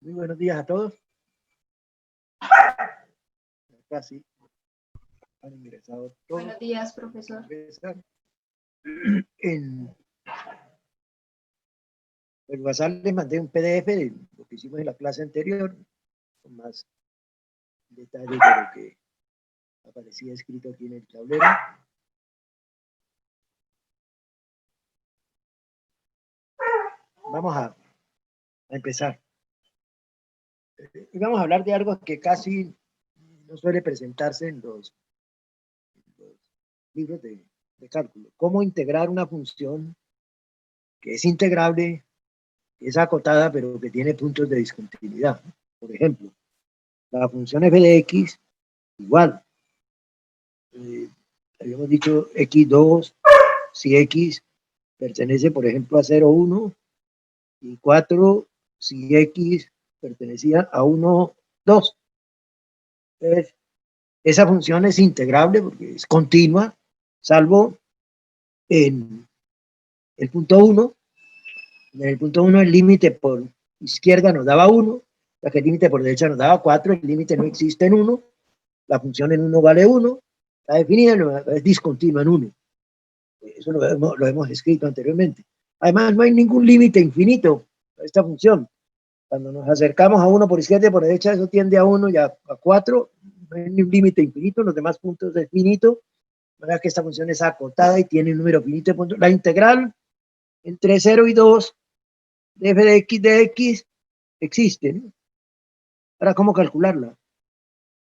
Muy buenos días a todos. Casi han ingresado todos. Buenos días, profesor. En el WhatsApp les mandé un PDF de lo que hicimos en la clase anterior, con más detalles de lo que aparecía escrito aquí en el tablero. Vamos a empezar. Y vamos a hablar de algo que casi no suele presentarse en los libros de cálculo. Cómo integrar una función que es integrable, que es acotada, pero que tiene puntos de discontinuidad. Por ejemplo, la función f de x igual. Habíamos dicho x2, si x pertenece, por ejemplo, a 0, 1, y 4 si x pertenecía a 1, 2. Entonces, esa función es integrable porque es continua, salvo en el punto 1. En el punto 1 el límite por izquierda nos daba 1, ya que el límite por derecha nos daba 4, el límite no existe en 1, la función en 1 vale 1, está definida, es discontinua en 1. Eso lo hemos escrito anteriormente. Además, no hay ningún límite infinito a esta función. Cuando nos acercamos a 1 por izquierda y por derecha, eso tiende a 1 y a 4. No hay un límite infinito, los demás puntos es finito. La verdad que esta función es acotada y tiene un número finito de puntos. La integral entre 0 y 2 de f de x existe, ¿no? Ahora, ¿cómo calcularla?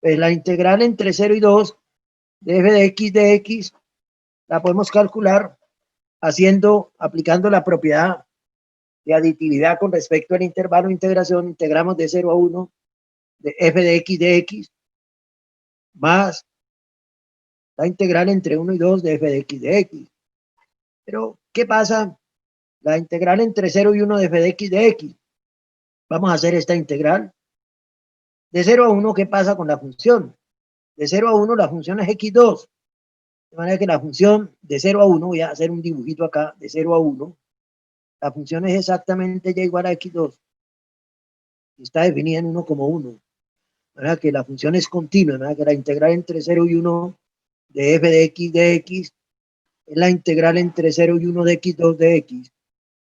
Pues la integral entre 0 y 2 de f de x la podemos calcular aplicando la propiedad de aditividad con respecto al intervalo de integración. Integramos de 0 a 1 de f de x más la integral entre 1 y 2 de f de x. Pero, ¿qué pasa? La integral entre 0 y 1 de f de x. Vamos a hacer esta integral. De 0 a 1, ¿qué pasa con la función? De 0 a 1 la función es x2. De manera que la función de 0 a 1, voy a hacer un dibujito acá, de 0 a 1, la función es exactamente y igual a x2. Está definida en 1 como 1. De manera que la función es continua, de manera que la integral entre 0 y 1 de f de x es la integral entre 0 y 1 de x2 de x.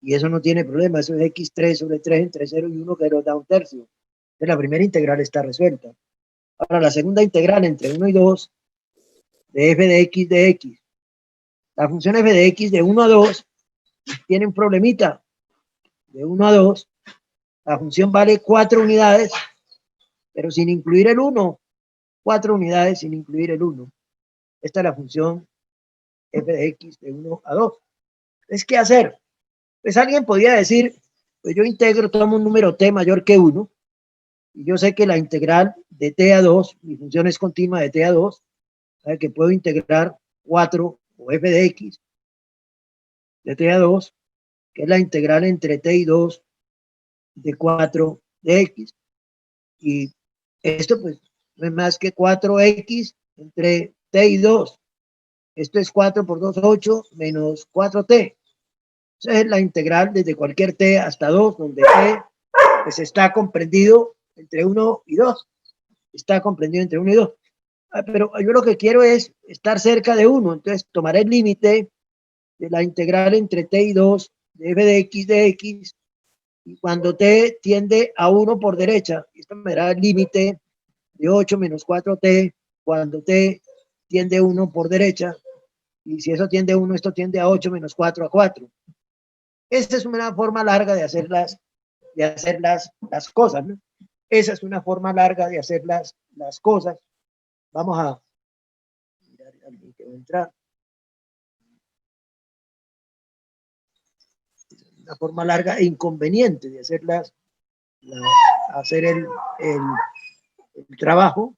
Y eso no tiene problema, eso es x3 sobre 3 entre 0 y 1, que nos da 1/3. Entonces la primera integral está resuelta. Ahora la segunda integral entre 1 y 2 de f de x. La función f de x de 1 a 2 tiene un problemita. De 1 a 2, la función vale 4 unidades, pero sin incluir el 1. 4 unidades sin incluir el 1. Esta es la función f de x de 1 a 2. Entonces, ¿qué hacer? Pues alguien podría decir, pues yo integro, tomo un número t mayor que 1, y yo sé que la integral de t a 2, mi función es continua de t a 2, ¿sabe? Que puedo integrar 4 o f de x de t a 2, que es la integral entre t y 2 de 4 de x. Y esto pues no es más que 4x entre t y 2. Esto es 4 por 2, 8, menos 4t. Esa es la integral desde cualquier t hasta 2, donde t pues está comprendido entre 1 y 2. Está comprendido entre 1 y 2. Pero yo lo que quiero es estar cerca de 1. Entonces tomaré el límite de la integral entre t y 2 de f de x. Y cuando t tiende a 1 por derecha, esto me dará el límite de 8 menos 4t cuando t tiende a 1 por derecha. Y si eso tiende a 1, esto tiende a 8 menos 4 a 4. Esta es una forma larga de hacer las cosas, ¿no? Esa es una forma larga de hacer las cosas. Vamos a mirar a alguien que va a entrar. Una forma larga e inconveniente de hacer el trabajo.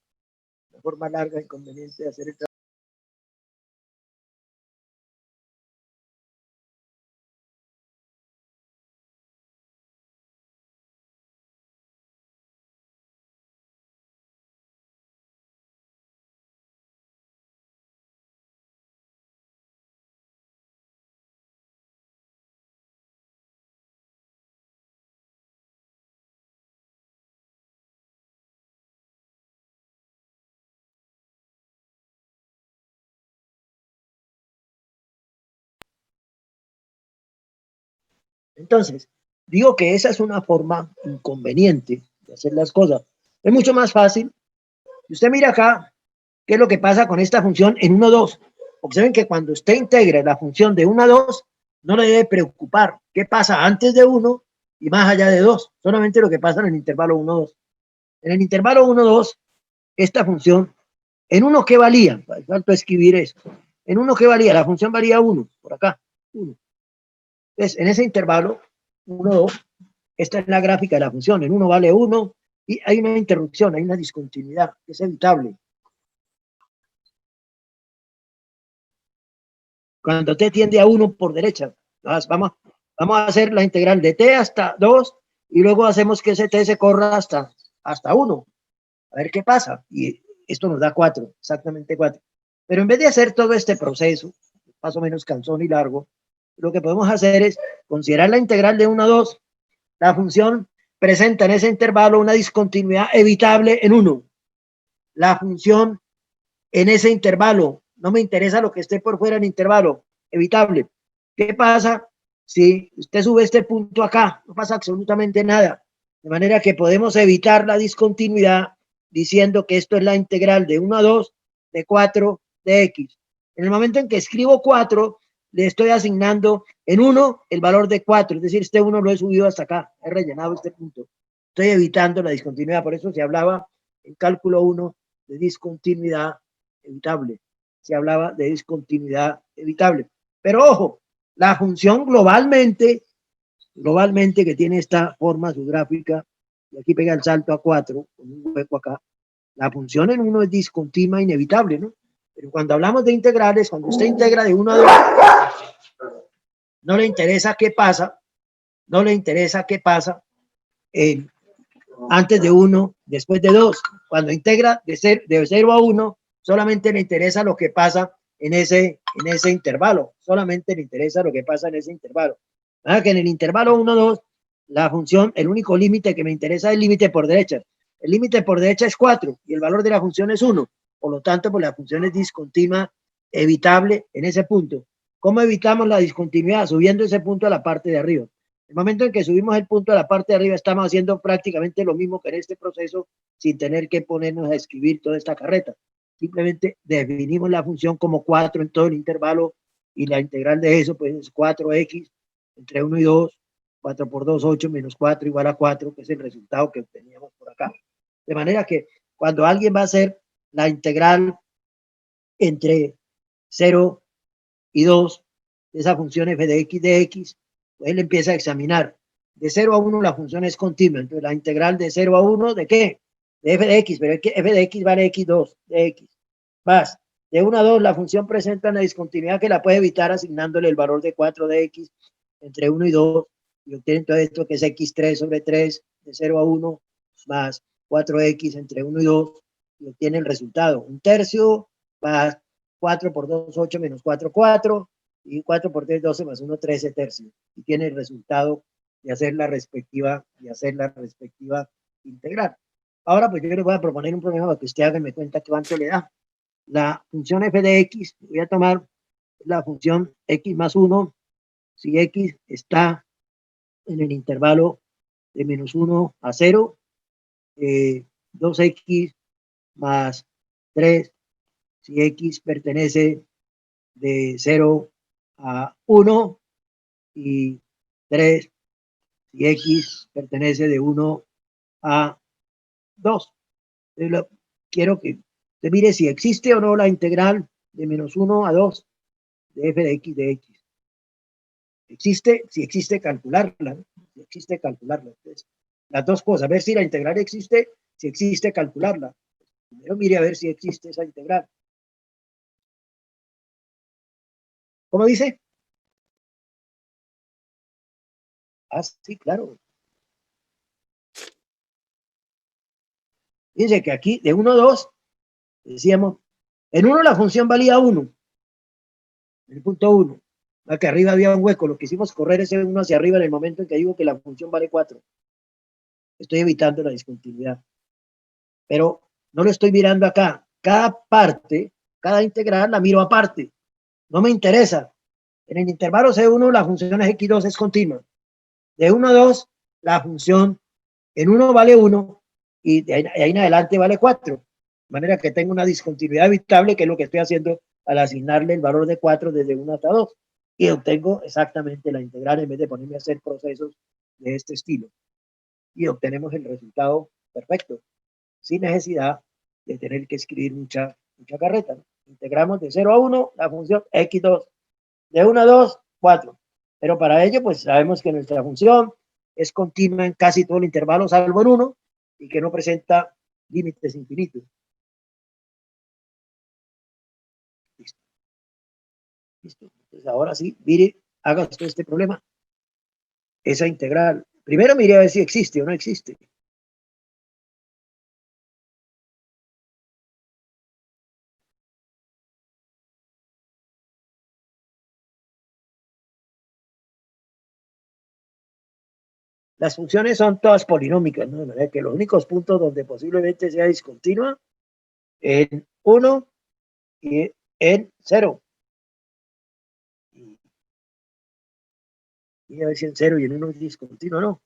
Una forma larga e inconveniente de hacer el trabajo. Entonces, digo que esa es una forma inconveniente de hacer las cosas. Es mucho más fácil. Si usted mira acá, ¿qué es lo que pasa con esta función en 1, 2? Observen que cuando usted integre la función de 1 a 2, no le debe preocupar qué pasa antes de 1 y más allá de 2, solamente lo que pasa en el intervalo 1, 2. En el intervalo 1, 2, esta función, en 1, ¿qué valía? Falta escribir eso. En 1, ¿qué valía? La función valía 1, por acá, 1. Entonces, en ese intervalo, 1, 2, esta es la gráfica de la función. En 1 vale 1 y hay una interrupción, hay una discontinuidad, que es evitable. Cuando t tiende a 1 por derecha, vamos a hacer la integral de t hasta 2 y luego hacemos que ese t se corra hasta 1. A ver qué pasa. Y esto nos da 4, exactamente 4. Pero en vez de hacer todo este proceso, más o menos cansón y largo, lo que podemos hacer es considerar la integral de 1 a 2. La función presenta en ese intervalo una discontinuidad evitable en 1. La función en ese intervalo, no me interesa lo que esté por fuera del intervalo, evitable. ¿Qué pasa si usted sube este punto acá? No pasa absolutamente nada. De manera que podemos evitar la discontinuidad diciendo que esto es la integral de 1 a 2 de 4 de x. En el momento en que escribo 4, le estoy asignando en 1 el valor de 4, es decir, este 1 lo he subido hasta acá, he rellenado este punto. Estoy evitando la discontinuidad, por eso se hablaba en cálculo 1 de discontinuidad evitable. Se hablaba de discontinuidad evitable. Pero ojo, la función globalmente que tiene esta forma, su gráfica, y aquí pega el salto a 4, con un hueco acá, la función en 1 es discontinua inevitable, ¿no? Pero cuando hablamos de integrales, cuando usted integra de 1 a 2, no le interesa qué pasa, no le interesa qué pasa antes de 1, después de 2. Cuando integra de 0 a 1, solamente le interesa lo que pasa en ese intervalo. Solamente le interesa lo que pasa en ese intervalo. Que en el intervalo 1, 2, la función, el único límite que me interesa es el límite por derecha. El límite por derecha es 4 y el valor de la función es 1. Por lo tanto, pues la función es discontinua, evitable en ese punto. ¿Cómo evitamos la discontinuidad? Subiendo ese punto a la parte de arriba. El momento en que subimos el punto a la parte de arriba, estamos haciendo prácticamente lo mismo que en este proceso, sin tener que ponernos a escribir toda esta carreta. Simplemente definimos la función como 4 en todo el intervalo y la integral de eso pues es 4x entre 1 y 2, 4 por 2, 8 menos 4 igual a 4, que es el resultado que obteníamos por acá. De manera que cuando alguien va a hacer la integral entre 0 y 2, esa función f de x, pues él empieza a examinar. De 0 a 1 la función es continua, entonces la integral de 0 a 1, ¿de qué? De f de x, pero es que f de x vale x2 de x. Más, de 1 a 2 la función presenta una discontinuidad que la puede evitar asignándole el valor de 4 de x entre 1 y 2, y obtiene todo esto que es x3 sobre 3 de 0 a 1 más 4x entre 1 y 2, y obtiene el resultado. 1/3 más 4 por 2, 8 menos 4, 4, y 4 por 3, 12 más 1, 13 tercios. Y tiene el resultado de hacer la respectiva integral. Ahora, pues yo les voy a proponer un problema para que usted haga y me cuenta cuánto le da. La función f de x, voy a tomar la función x más 1, si x está en el intervalo de menos 1 a 0, 2x más 3, si x pertenece de 0 a 1 y 3 si x pertenece de 1 a 2. Quiero que usted mire si existe o no la integral de menos 1 a 2 de f de x de x. Existe, si existe, calcularla, ¿no? Si existe, calcularla. Entonces, las dos cosas, ver si la integral existe, si existe, calcularla. Primero mire a ver si existe esa integral. ¿Cómo dice? Ah, sí, claro. Fíjense que aquí de 1 a 2, decíamos, en 1 la función valía 1, en el punto 1. Que arriba había un hueco, lo que hicimos correr ese 1 hacia arriba en el momento en que digo que la función vale 4. Estoy evitando la discontinuidad. Pero no lo estoy mirando acá. Cada parte, cada integral la miro aparte. No me interesa. En el intervalo C1 la función es x2 es continua. De 1 a 2, la función en 1 vale 1 y de ahí en adelante vale 4. De manera que tengo una discontinuidad evitable, que es lo que estoy haciendo al asignarle el valor de 4 desde 1 hasta 2. Y obtengo exactamente la integral en vez de ponerme a hacer procesos de este estilo. Y obtenemos el resultado perfecto, sin necesidad de tener que escribir mucha carreta, ¿no? Integramos de 0 a 1 la función x2, de 1 a 2, 4. Pero para ello, pues sabemos que nuestra función es continua en casi todo el intervalo, salvo en 1, y que no presenta límites infinitos. Listo. Listo. Entonces ahora sí, mire, haga usted este problema. Esa integral. Primero mire a ver si existe o no existe. Las funciones son todas polinómicas, ¿no? De manera que los únicos puntos donde posiblemente sea discontinua en 1 y en 0. Y a ver si en 0 y en 1 es discontinuo, ¿no?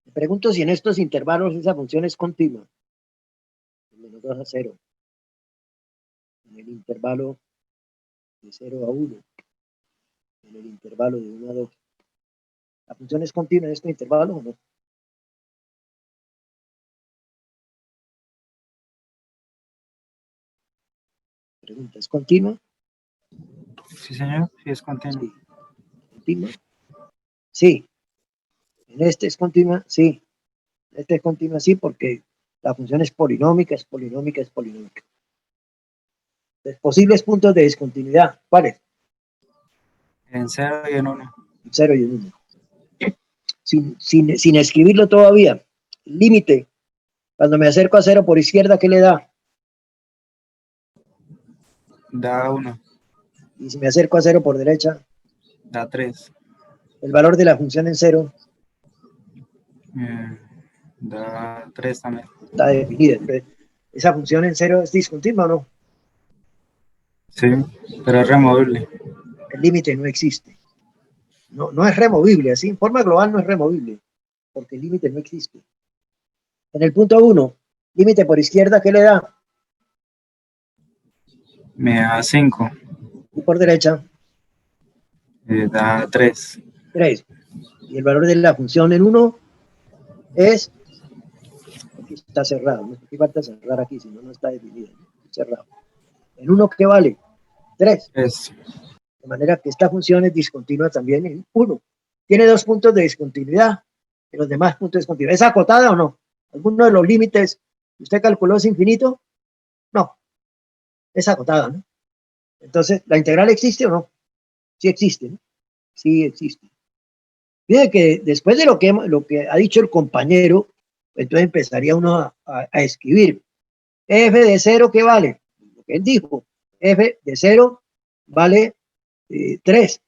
Me pregunto si en estos intervalos esa función es continua. De menos 2 a 0. En el intervalo de 0 a 1. En el intervalo de 1 a 2. ¿La función es continua en este intervalo o no? Pregunta, ¿es continua? Sí, señor, sí es continua. Sí. ¿Continua? Sí. ¿En este es continua? Sí. En este es continua, sí, porque la función es polinómica, es polinómica, es polinómica. Los posibles puntos de discontinuidad, ¿cuáles? En 0 y en 1. 0 y 1. Sin escribirlo todavía. Límite. Cuando me acerco a 0 por izquierda, ¿qué le da? Da 1. Y si me acerco a 0 por derecha, Da 3. el valor de la función en 0 Da 3 también. está definida. Entonces, ¿esa función en 0 es discontinua o no? Sí, pero es removible. El límite no existe. No es removible, así en forma global no es removible, porque el límite no existe. En el punto 1, límite por izquierda, ¿qué le da? Me da 5. Y por derecha, Da 3. 3. Y el valor de la función en 1 es, aquí está cerrado, ¿no? Aquí falta cerrar aquí, si no, no está definido, ¿no? Cerrado. En 1, ¿qué vale? 3. 3. De manera que esta función es discontinua también en 1. Tiene 2 puntos de discontinuidad. En los demás puntos de discontinuidad. ¿Es acotada o no? ¿Alguno de los límites que usted calculó es infinito? No. Es acotada, ¿no? Entonces, ¿la integral existe o no? Sí existe, ¿no? Sí existe. Fíjate que después de lo que ha dicho el compañero, entonces empezaría uno a escribir. F de 0, ¿qué vale? Lo que él dijo. F de 0 vale 3.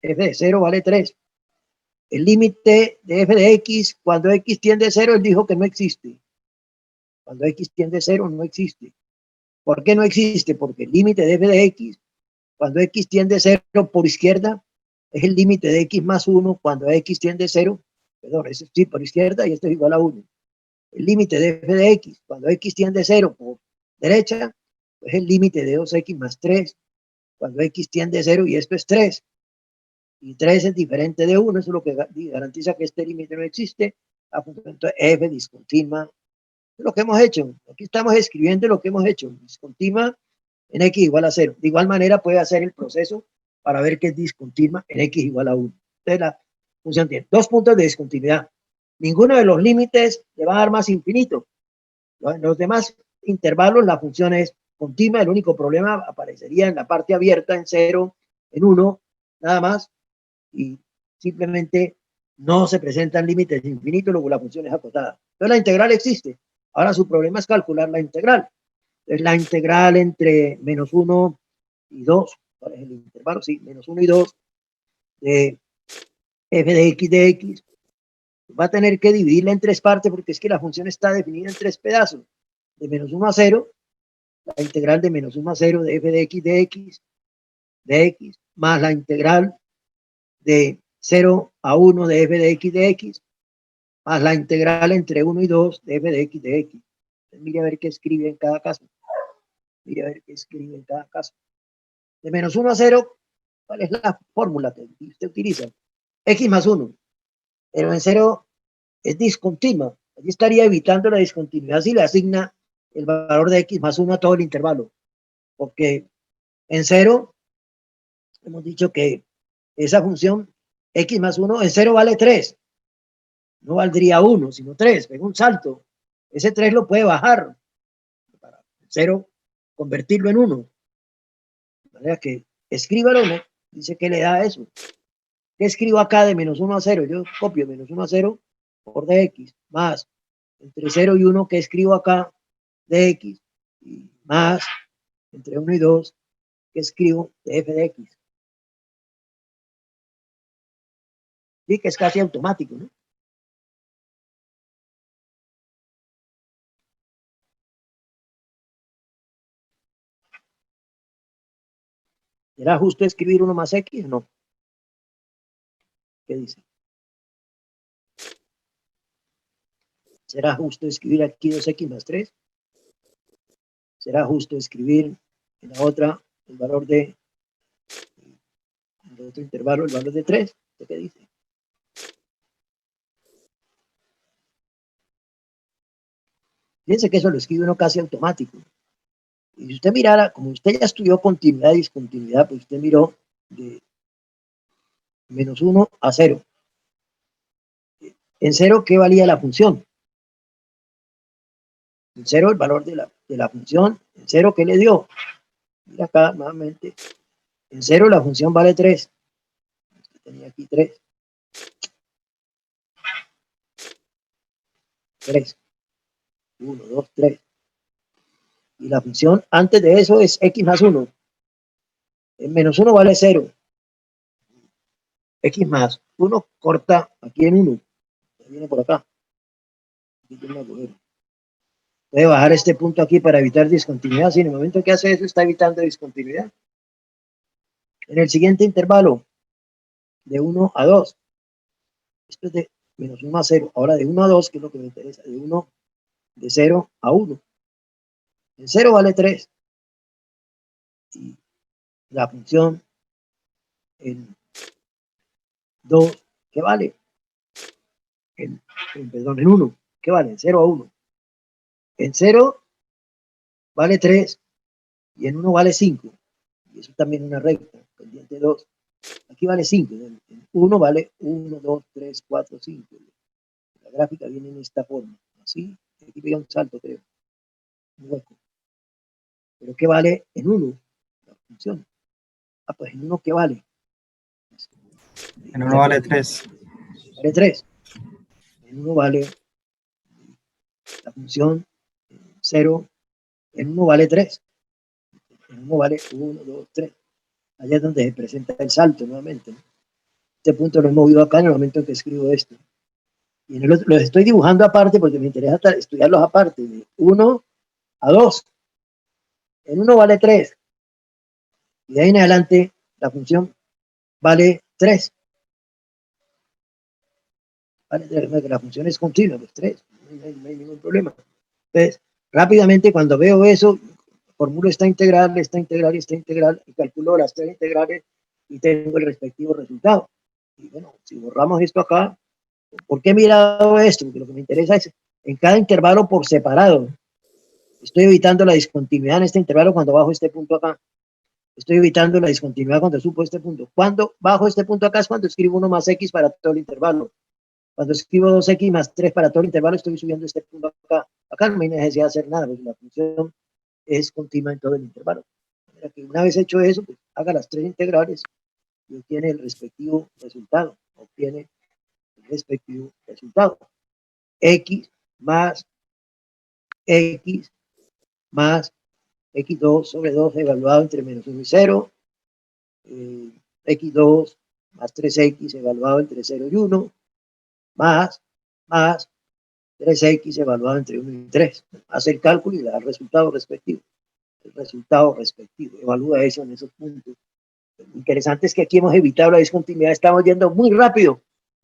F de 0 vale 3. El límite de f de x, cuando x tiende a 0, él dijo que no existe. Cuando x tiende a 0, no existe. ¿Por qué no existe? Porque el límite de f de x, cuando x tiende a 0 por izquierda, es el límite de x más 1 cuando x tiende a 0. Perdón, eso sí por izquierda y esto es igual a 1. El límite de f de x, cuando x tiende a 0 por derecha, es el límite de 2x más 3 cuando x tiende a 0 y esto es 3. Y 3 es diferente de 1, eso es lo que garantiza que este límite no existe. La función f discontinua. Es lo que hemos hecho. Aquí estamos escribiendo lo que hemos hecho. Discontinua en x igual a 0. De igual manera puede hacer el proceso para ver que es discontinua en x igual a 1. Entonces la función tiene 2 puntos de discontinuidad. Ninguno de los límites le va a dar más infinito. En los demás intervalos la función es continua. El único problema aparecería en la parte abierta en 0, en 1, nada más. Y simplemente no se presentan límites infinitos, luego la función es acotada. Entonces la integral existe. Ahora su problema es calcular la integral. Es la integral entre menos 1 y 2. ¿Cuál es el intervalo? Sí, menos 1 y 2 de f de x. Va a tener que dividirla en 3 partes porque es que la función está definida en 3 pedazos. De menos 1 a 0, la integral de menos 1 a 0 de f de x, más la integral de 0 a 1 de f de x, más la integral entre 1 y 2 de f de x. Entonces, mire a ver qué escribe en cada caso. Mire a ver qué escribe en cada caso. De menos 1 a 0, ¿cuál es la fórmula que usted utiliza? X más 1. Pero en 0 es discontinua. Allí estaría evitando la discontinuidad si le asigna el valor de x más 1 a todo el intervalo. Porque en 0 hemos dicho que esa función x más 1 en 0 vale 3. No valdría 1, sino 3. Pega un salto. Ese 3 lo puede bajar. Para 0 convertirlo en 1. De manera que escríbalo, ¿no? Dice que le da eso. ¿Qué escribo acá de menos 1 a 0? Yo copio menos 1 a 0 por dx más entre 0 y 1 que escribo acá dx y más entre 1 y 2 que escribo de f de x. Sí, que es casi automático, ¿no? ¿Será justo escribir 1 más x o no? ¿Qué dice? ¿Será justo escribir aquí 2x más 3? ¿Será justo escribir en la otra el valor de en el otro intervalo el valor de 3? ¿Qué dice? Fíjense que eso lo escribe uno casi automático. Y si usted mirara, como usted ya estudió continuidad y discontinuidad, pues usted miró de menos 1 a 0. En 0, ¿qué valía la función? En 0, el valor de la función. En 0, ¿qué le dio? Mira acá nuevamente. En 0 la función vale 3. Tenía aquí 3. 3. 1, 2, 3. Y la función antes de eso es x más 1. En menos 1 vale 0. X más 1 corta aquí en 1. Viene por acá. Aquí tiene un agujero. Puede bajar este punto aquí para evitar discontinuidad. Si en el momento que hace eso está evitando discontinuidad. En el siguiente intervalo, de 1 a 2. Esto es de menos 1 a 0. Ahora de 1 a 2, que es lo que me interesa. De 0 a 1. En 0 vale 3. Y la función en 2, ¿qué vale? Perdón, en 1, ¿qué vale? En 0 a 1. En 0 vale 3 y en 1 vale 5. Y eso también es una recta, pendiente 2. Aquí vale 5. En 1 vale 1, 2, 3, 4, 5. La gráfica viene en esta forma. Así, aquí pega un salto, creo. Un hueco. Pero ¿qué vale en 1? La función. Ah, pues en 1, ¿qué vale? En 1 vale 3. Vale 3. En 1 vale la función 0. En 1 vale 3. En 1 vale 1, 2, 3. Allá es donde se presenta el salto nuevamente, ¿no? Este punto lo he movido acá en el momento en que escribo esto. Y en el otro, los estoy dibujando aparte porque me interesa estudiarlos aparte. De 1 a 2. En 1 vale 3. Y de ahí en adelante la función vale 3. Vale 3. La función es continua, pues 3. No hay ningún problema. Entonces, rápidamente cuando veo eso, formulo esta integral, y calculo las tres integrales y tengo el respectivo resultado. Y bueno, si borramos esto acá, ¿por qué he mirado esto? Porque lo que me interesa es en cada intervalo por separado. Estoy evitando la discontinuidad en este intervalo cuando bajo este punto acá. Estoy evitando la discontinuidad cuando subo este punto. Cuando bajo este punto acá es cuando escribo 1 más x para todo el intervalo. Cuando escribo 2x más 3 para todo el intervalo, estoy subiendo este punto acá. Acá no hay necesidad de hacer nada, porque la función es continua en todo el intervalo. Que una vez hecho eso, pues haga las tres integrales y obtiene el respectivo resultado. Obtiene el respectivo resultado. X más X más X2 sobre 2 evaluado entre menos 1 y 0. X2 más 3X evaluado entre 0 y 1. Más 3X evaluado entre 1 y 3. Hace el cálculo y da el resultado respectivo. El resultado respectivo. Evalúa eso en esos puntos. Lo interesante es que aquí hemos evitado la discontinuidad. Estamos yendo muy rápido.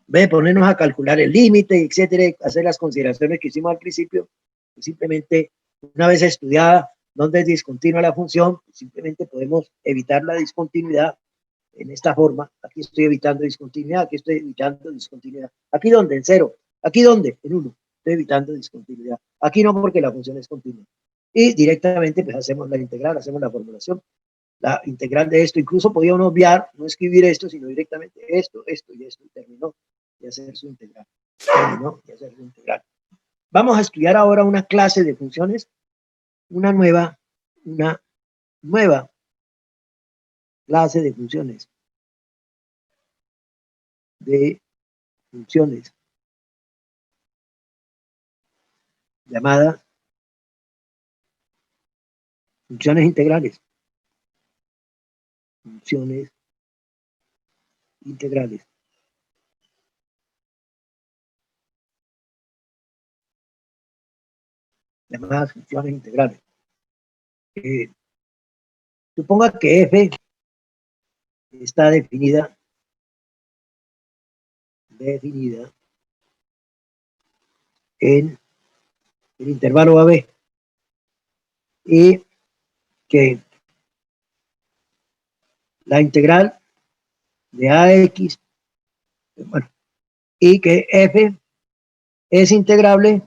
En vez de ponernos a calcular el límite, etcétera, hacer las consideraciones que hicimos al principio, pues simplemente, una vez estudiada dónde es discontinua la función, pues simplemente podemos evitar la discontinuidad en esta forma. Aquí estoy evitando discontinuidad, aquí estoy evitando discontinuidad. ¿Aquí dónde? En 0. ¿Aquí dónde? En 1. Estoy evitando discontinuidad. Aquí no, porque la función es continua. Y directamente pues hacemos la integral, hacemos la formulación. La integral de esto, incluso podía uno obviar, no escribir esto, sino directamente esto, y esto, y terminó de hacer su integral. Terminó de hacer su integral. Vamos a estudiar ahora una clase de funciones, una nueva clase de funciones. Llamada funciones integrales. Funciones integrales. Llamadas funciones integrales. Suponga que f está definida en el intervalo AB y que la integral de AX, bueno, y que f es integrable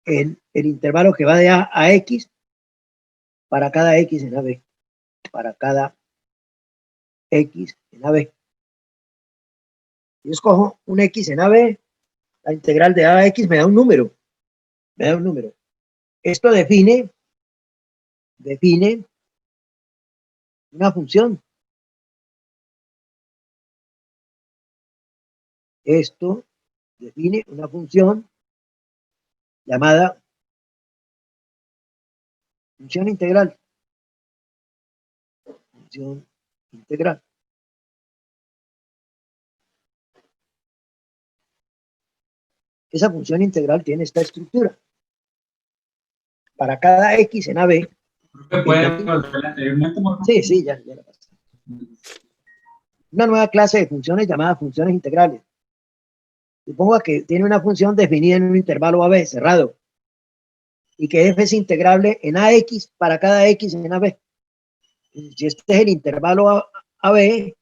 en el intervalo que va de A a X para cada X en AB. Para cada X en AB. Yo escojo un X en AB, la integral de A a X me da un número. Esto define una función. Esto define una función llamada función integral. Función integral. Esa función integral tiene esta estructura. Para cada X en AB. Sí, ya la pasé. Una nueva clase de funciones llamada funciones integrales. Suponga que tiene una función definida en un intervalo AB cerrado y que f es integrable en AX para cada X en AB. Si este es el intervalo AB,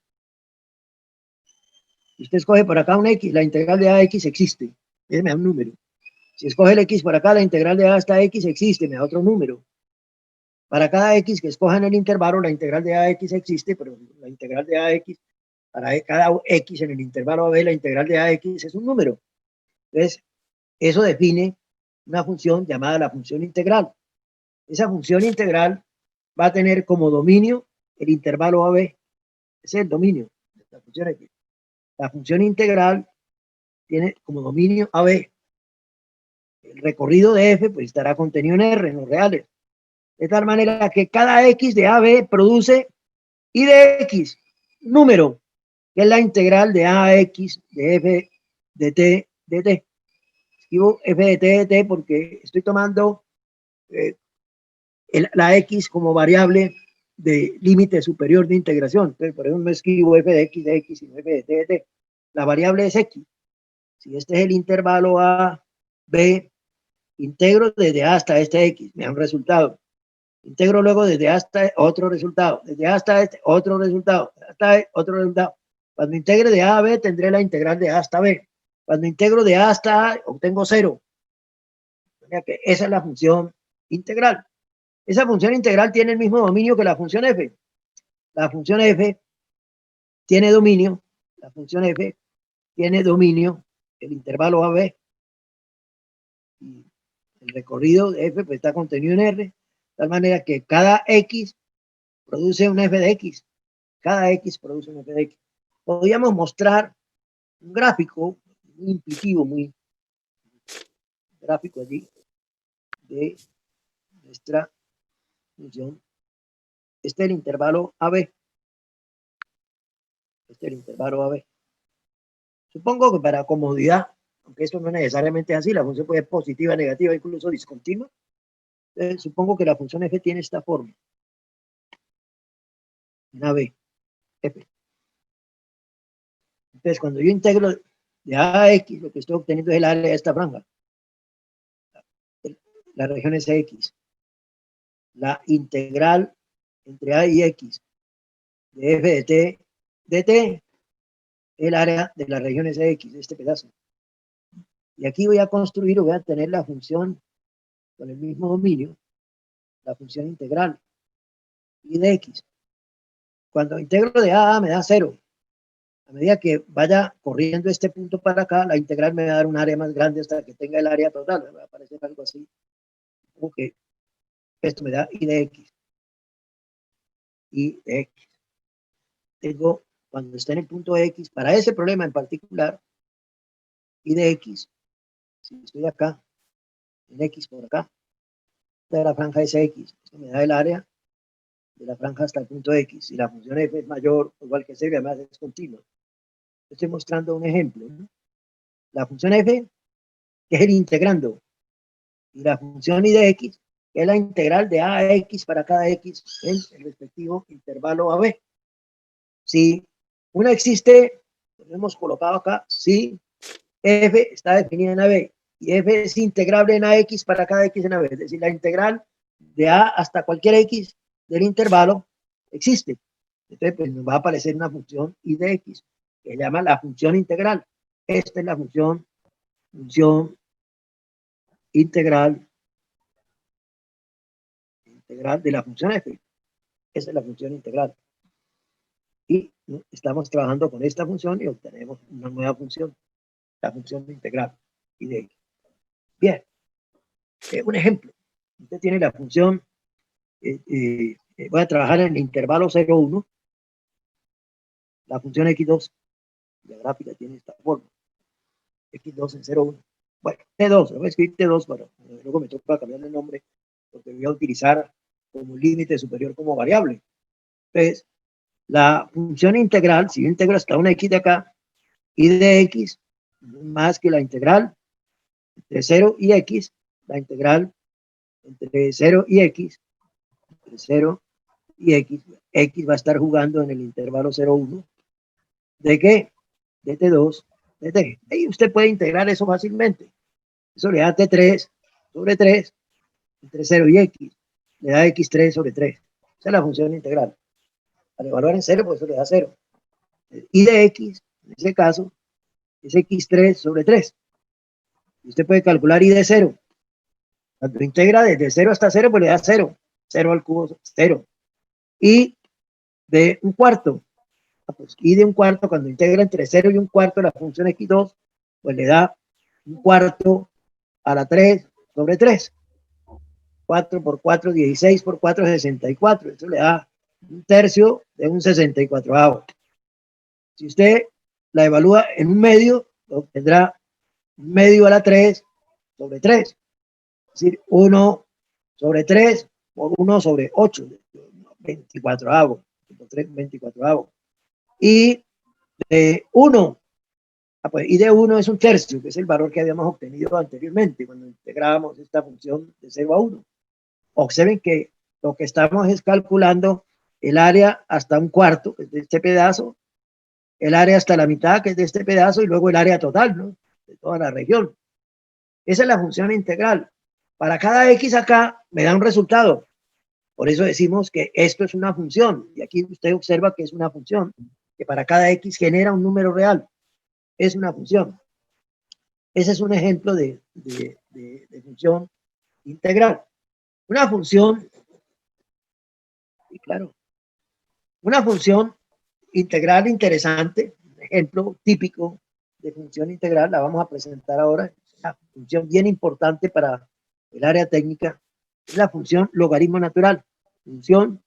si usted escoge por acá un X, la integral de AX existe. Me da un número. Si escoge el X por acá, la integral de A hasta X existe, me da otro número. Para cada X que escoja en el intervalo, la integral de AX existe, pero la integral de AX, para cada X en el intervalo AB, la integral de AX es un número. Entonces, eso define una función llamada la función integral. Esa función integral va a tener como dominio el intervalo AB. Ese es el dominio de la función X. La función integral tiene como dominio AB. El recorrido de f pues estará contenido en R, en los reales. De tal manera que cada X de AB produce I de X, número, que es la integral de AX de f de t de t. Escribo f de t de t porque estoy tomando la X como variable de límite superior de integración. Entonces, por ejemplo, no escribo f de X, sino f de t de t. La variable es X. Si este es el intervalo A, B, Integro desde A hasta este X, me da un resultado. Integro luego desde A hasta otro resultado. Desde A hasta este, otro resultado. Hasta otro resultado. Cuando integre de A a B, tendré la integral de A hasta B. Cuando integro de A hasta A, obtengo 0. O sea que esa es la función integral. Esa función integral tiene el mismo dominio que la función f. La función f tiene dominio, la función f tiene dominio, el intervalo AB. Y el recorrido de f pues, está contenido en R, de tal manera que cada x produce un f de x. Cada x produce un f de x. Podríamos mostrar un gráfico muy intuitivo, muy gráfico allí de nuestra función. Este es el intervalo AB. Este es el intervalo AB. Supongo que para comodidad, aunque esto no es necesariamente así, la función puede ser positiva, negativa, incluso discontinua. Supongo que la función f tiene esta forma. En AB, f. Entonces, cuando yo integro de A a X, lo que estoy obteniendo es el área de esta franja. La región es X. La integral entre A y X de f de t de t, el área de las regiones X, de este pedazo. Y aquí voy a construir, voy a tener la función con el mismo dominio, la función integral y de X. Cuando integro de A a me da 0. A medida que vaya corriendo este punto para acá, la integral me va a dar un área más grande hasta que tenga el área total. Me va a aparecer algo así. Como que esto me da I de X. I de X. Tengo, cuando esté en el punto X, para ese problema en particular, I de X, si estoy acá, en X por acá, esta la franja es X. Esto me da el área de la franja hasta el punto X. Si la función f es mayor o igual que 0, además es continua. Estoy mostrando un ejemplo, ¿no? La función f, que es el integrando, y la función I de X, que es la integral de A a X para cada X en el respectivo intervalo AB. Si una existe, lo hemos colocado acá, si f está definida en AB y f es integrable en AX para cada X en AB, es decir, la integral de A hasta cualquier X del intervalo existe. Entonces, pues nos va a aparecer una función I de X, que se llama la función integral. Esta es la función integral de la función f. Esa es la función integral. Y estamos trabajando con esta función y obtenemos una nueva función, la función integral. Y de bien, un ejemplo. Usted tiene la función, voy a trabajar en el intervalo 0, 1. La función x2, la gráfica tiene esta forma. x2 en 0, 1. Bueno, t2, voy a escribir t2, pero luego me toca cambiarle el nombre porque voy a utilizar como límite superior como variable. Entonces, la función integral, si yo integro hasta una x de acá, y de x más que la integral entre 0 y x, la integral entre 0 y x, entre 0 y x va a estar jugando en el intervalo 0, 1. ¿De qué? De t2, de t. Ahí usted puede integrar eso fácilmente. Eso le da t3 sobre 3 entre 0 y x. Le da x3 sobre 3. Esa es la función integral. Al evaluar en 0, pues eso le da 0. Y de x, en ese caso, es x3 sobre 3. Y usted puede calcular y de 0. Cuando integra desde 0 hasta 0, pues le da 0. 0 al cubo, 0. Y de un cuarto, pues, y de un cuarto, cuando integra entre 0 y un cuarto la función x2, pues le da un cuarto a la 3 sobre 3. 4 por 4, 16 por 4, 64. Eso le da un tercio de un 64avo. Si usted la evalúa en un medio, obtendrá un medio a la 3 sobre 3. Es decir, 1 sobre 3 por 1 sobre 8. 24avo. 24avo. Y de 1, pues, y de 1 es un tercio, que es el valor que habíamos obtenido anteriormente cuando integrábamos esta función de 0 a 1. Observen que lo que estamos es calculando el área hasta un cuarto, que es de este pedazo, el área hasta la mitad, que es de este pedazo, y luego el área total, ¿no? De toda la región. Esa es la función integral. Para cada X acá me da un resultado. Por eso decimos que esto es una función. Y aquí usted observa que es una función, que para cada X genera un número real. Es una función. Ese es un ejemplo de función integral. Una función, y claro, una función integral interesante, un ejemplo típico de función integral, la vamos a presentar ahora, una función bien importante para el área técnica, es la función logaritmo natural. Función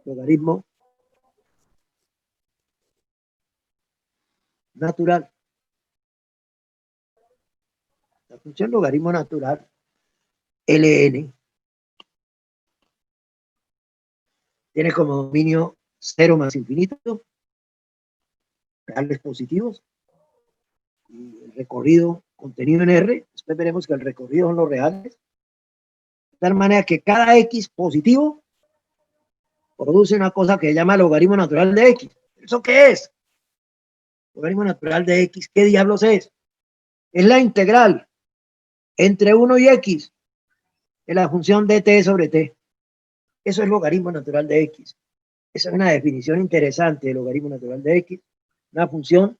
logaritmo natural. La función logaritmo natural, ln, tiene como dominio 0 más infinito, reales positivos, y el recorrido contenido en R, después veremos que el recorrido son los reales, de tal manera que cada X positivo produce una cosa que se llama logaritmo natural de X. ¿Eso qué es? Logaritmo natural de X, ¿qué diablos es? Es la integral entre 1 y X de la función dt sobre t. Eso es logaritmo natural de X. Esa es una definición interesante de logaritmo natural de X, una función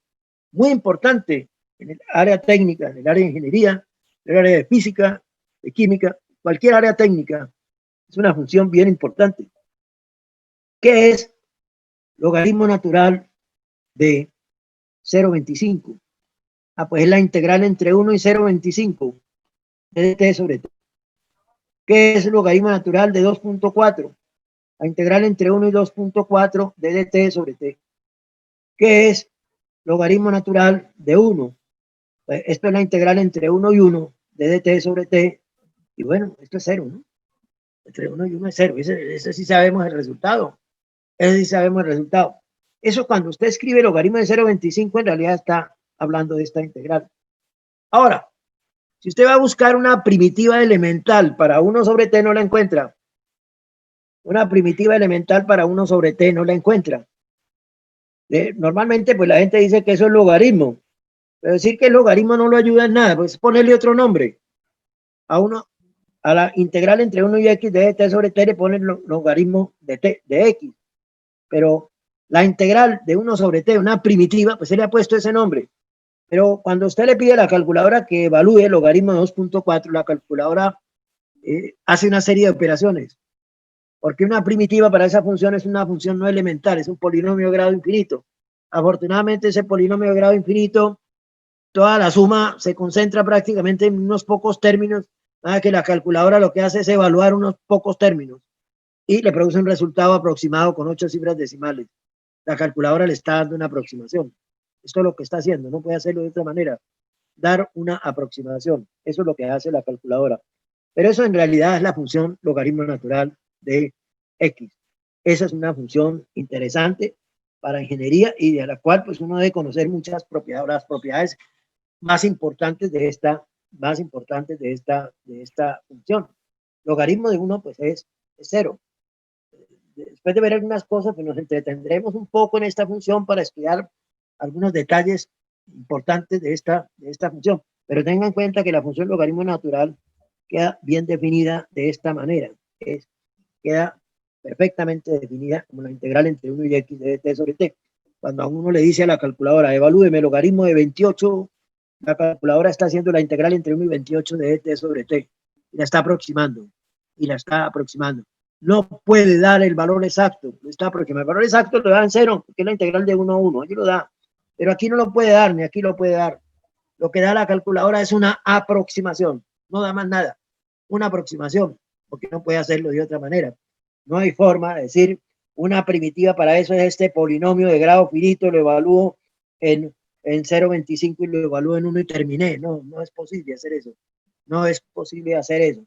muy importante en el área técnica, en el área de ingeniería, en el área de física, de química, cualquier área técnica. Es una función bien importante. ¿Qué es logaritmo natural de 0,25? Pues es la integral entre 1 y 0,25 de dt sobre t. ¿Qué es el logaritmo natural de 2,4? La integral entre 1 y 2,4 de dt sobre t. ¿Qué es logaritmo natural de 1? Pues esto es la integral entre 1 y 1 de dt sobre t. Y bueno, esto es 0, ¿no? Entre 1 y 1 es 0. Ese sí sabemos el resultado. Ese sí sabemos el resultado. Eso cuando usted escribe el logaritmo de 0,25 en realidad está hablando de esta integral. Ahora, si usted va a buscar una primitiva elemental para 1 sobre t, no la encuentra. Una primitiva elemental para 1 sobre t no la encuentra. Normalmente, pues la gente dice que eso es logaritmo. Pero decir que el logaritmo no lo ayuda en nada, pues ponerle otro nombre. A la integral entre 1 y x de t sobre t le ponen logaritmo de t, de x. Pero la integral de 1 sobre t, una primitiva, pues se le ha puesto ese nombre. Pero cuando usted le pide a la calculadora que evalúe el logaritmo de 2,4, la calculadora hace una serie de operaciones. Porque una primitiva para esa función es una función no elemental, es un polinomio de grado infinito. Afortunadamente ese polinomio de grado infinito, toda la suma se concentra prácticamente en unos pocos términos, nada que la calculadora lo que hace es evaluar unos pocos términos y le produce un resultado aproximado con 8 cifras decimales. La calculadora le está dando una aproximación. Esto es lo que está haciendo, no puede hacerlo de otra manera. Dar una aproximación, eso es lo que hace la calculadora. Pero eso en realidad es la función logaritmo natural de X. Esa es una función interesante para ingeniería y de la cual pues uno debe conocer muchas propiedades, las propiedades más importantes de esta función. Logaritmo de 1 pues es 0. Después de ver algunas cosas, pues nos entretendremos un poco en esta función para estudiar algunos detalles importantes de esta función. Pero tengan en cuenta que la función logaritmo natural queda bien definida de esta manera. Queda perfectamente definida como la integral entre 1 y x de t sobre t. Cuando a uno le dice a la calculadora, evalúeme el logaritmo de 28, la calculadora está haciendo la integral entre 1 y 28 de t sobre t. Y la está aproximando. No puede dar el valor exacto. Está porque el valor exacto lo da en 0, porque es la integral de 1 a 1. Aquí lo da. Pero aquí no lo puede dar, ni aquí lo puede dar. Lo que da la calculadora es una aproximación. No da más nada. Una aproximación, porque no puede hacerlo de otra manera. No hay forma de decir una primitiva para eso es este polinomio de grado finito, lo evalúo en 0,25 y lo evalúo en 1 y terminé. No, no es posible hacer eso. No es posible hacer eso.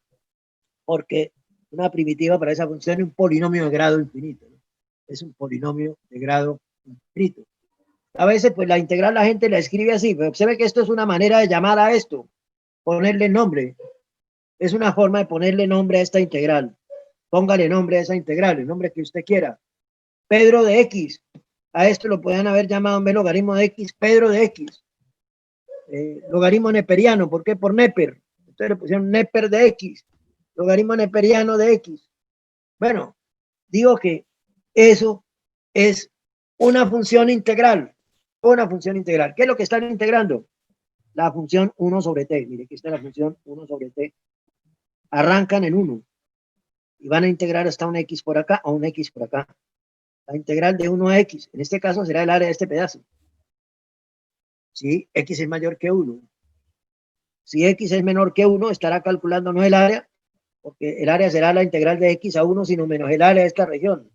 Porque una primitiva para esa función es un polinomio de grado infinito, ¿no? Es un polinomio de grado infinito. A veces, pues la integral la gente la escribe así, pero observe que esto es una manera de llamar a esto, ponerle nombre. Es una forma de ponerle nombre a esta integral. Póngale nombre a esa integral, el nombre que usted quiera. Pedro de X. A esto lo pueden haber llamado en vez de logaritmo de X, Pedro de X. Logaritmo neperiano, ¿por qué? Por Neper. Entonces le pusieron neper de X, logaritmo neperiano de X. Bueno, digo que eso es una función integral. Una función integral. ¿Qué es lo que están integrando? La función 1 sobre t. Mire, aquí está la función 1 sobre t. Arrancan en 1 y van a integrar hasta un x por acá o un x por acá. La integral de 1 a x, en este caso será el área de este pedazo. Si x es mayor que 1. Si x es menor que 1, estará calculando no el área, porque el área será la integral de x a 1, sino menos el área de esta región.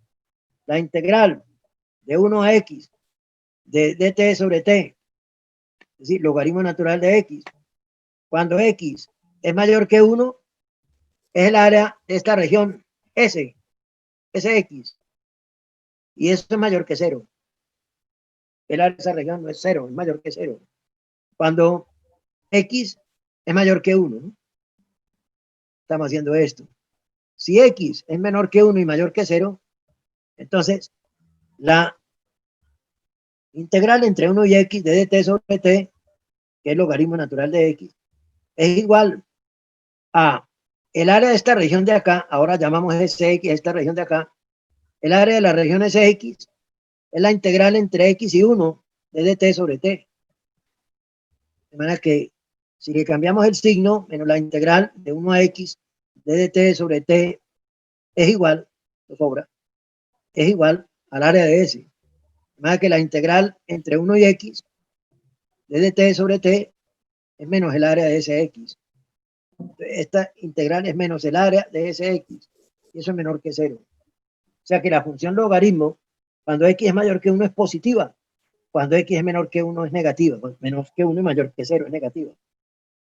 La integral de 1 a x de dt sobre t, es decir, logaritmo natural de x, cuando x es mayor que 1, es el área de esta región S, Sx, y eso es mayor que 0. El área de esa región no es 0, es mayor que 0. Cuando x es mayor que 1, ¿no? Estamos haciendo esto. Si x es menor que 1 y mayor que 0, entonces la integral entre 1 y x de dt sobre t, que es logaritmo natural de x, es igual a el área de esta región de acá, ahora llamamos Sx a esta región de acá, el área de la región Sx es la integral entre x y 1 de dt sobre t. De manera que si le cambiamos el signo, menos la integral de 1 a x de dt sobre t es igual, lo sobra, es igual al área de S. De manera que la integral entre 1 y x de dt sobre t es menos el área de Sx. Esta integral es menos el área de Sx, y eso es menor que 0. O sea que la función logaritmo, cuando x es mayor que 1 es positiva, cuando x es menor que 1 es negativa, menos que 1 y mayor que 0 es negativa.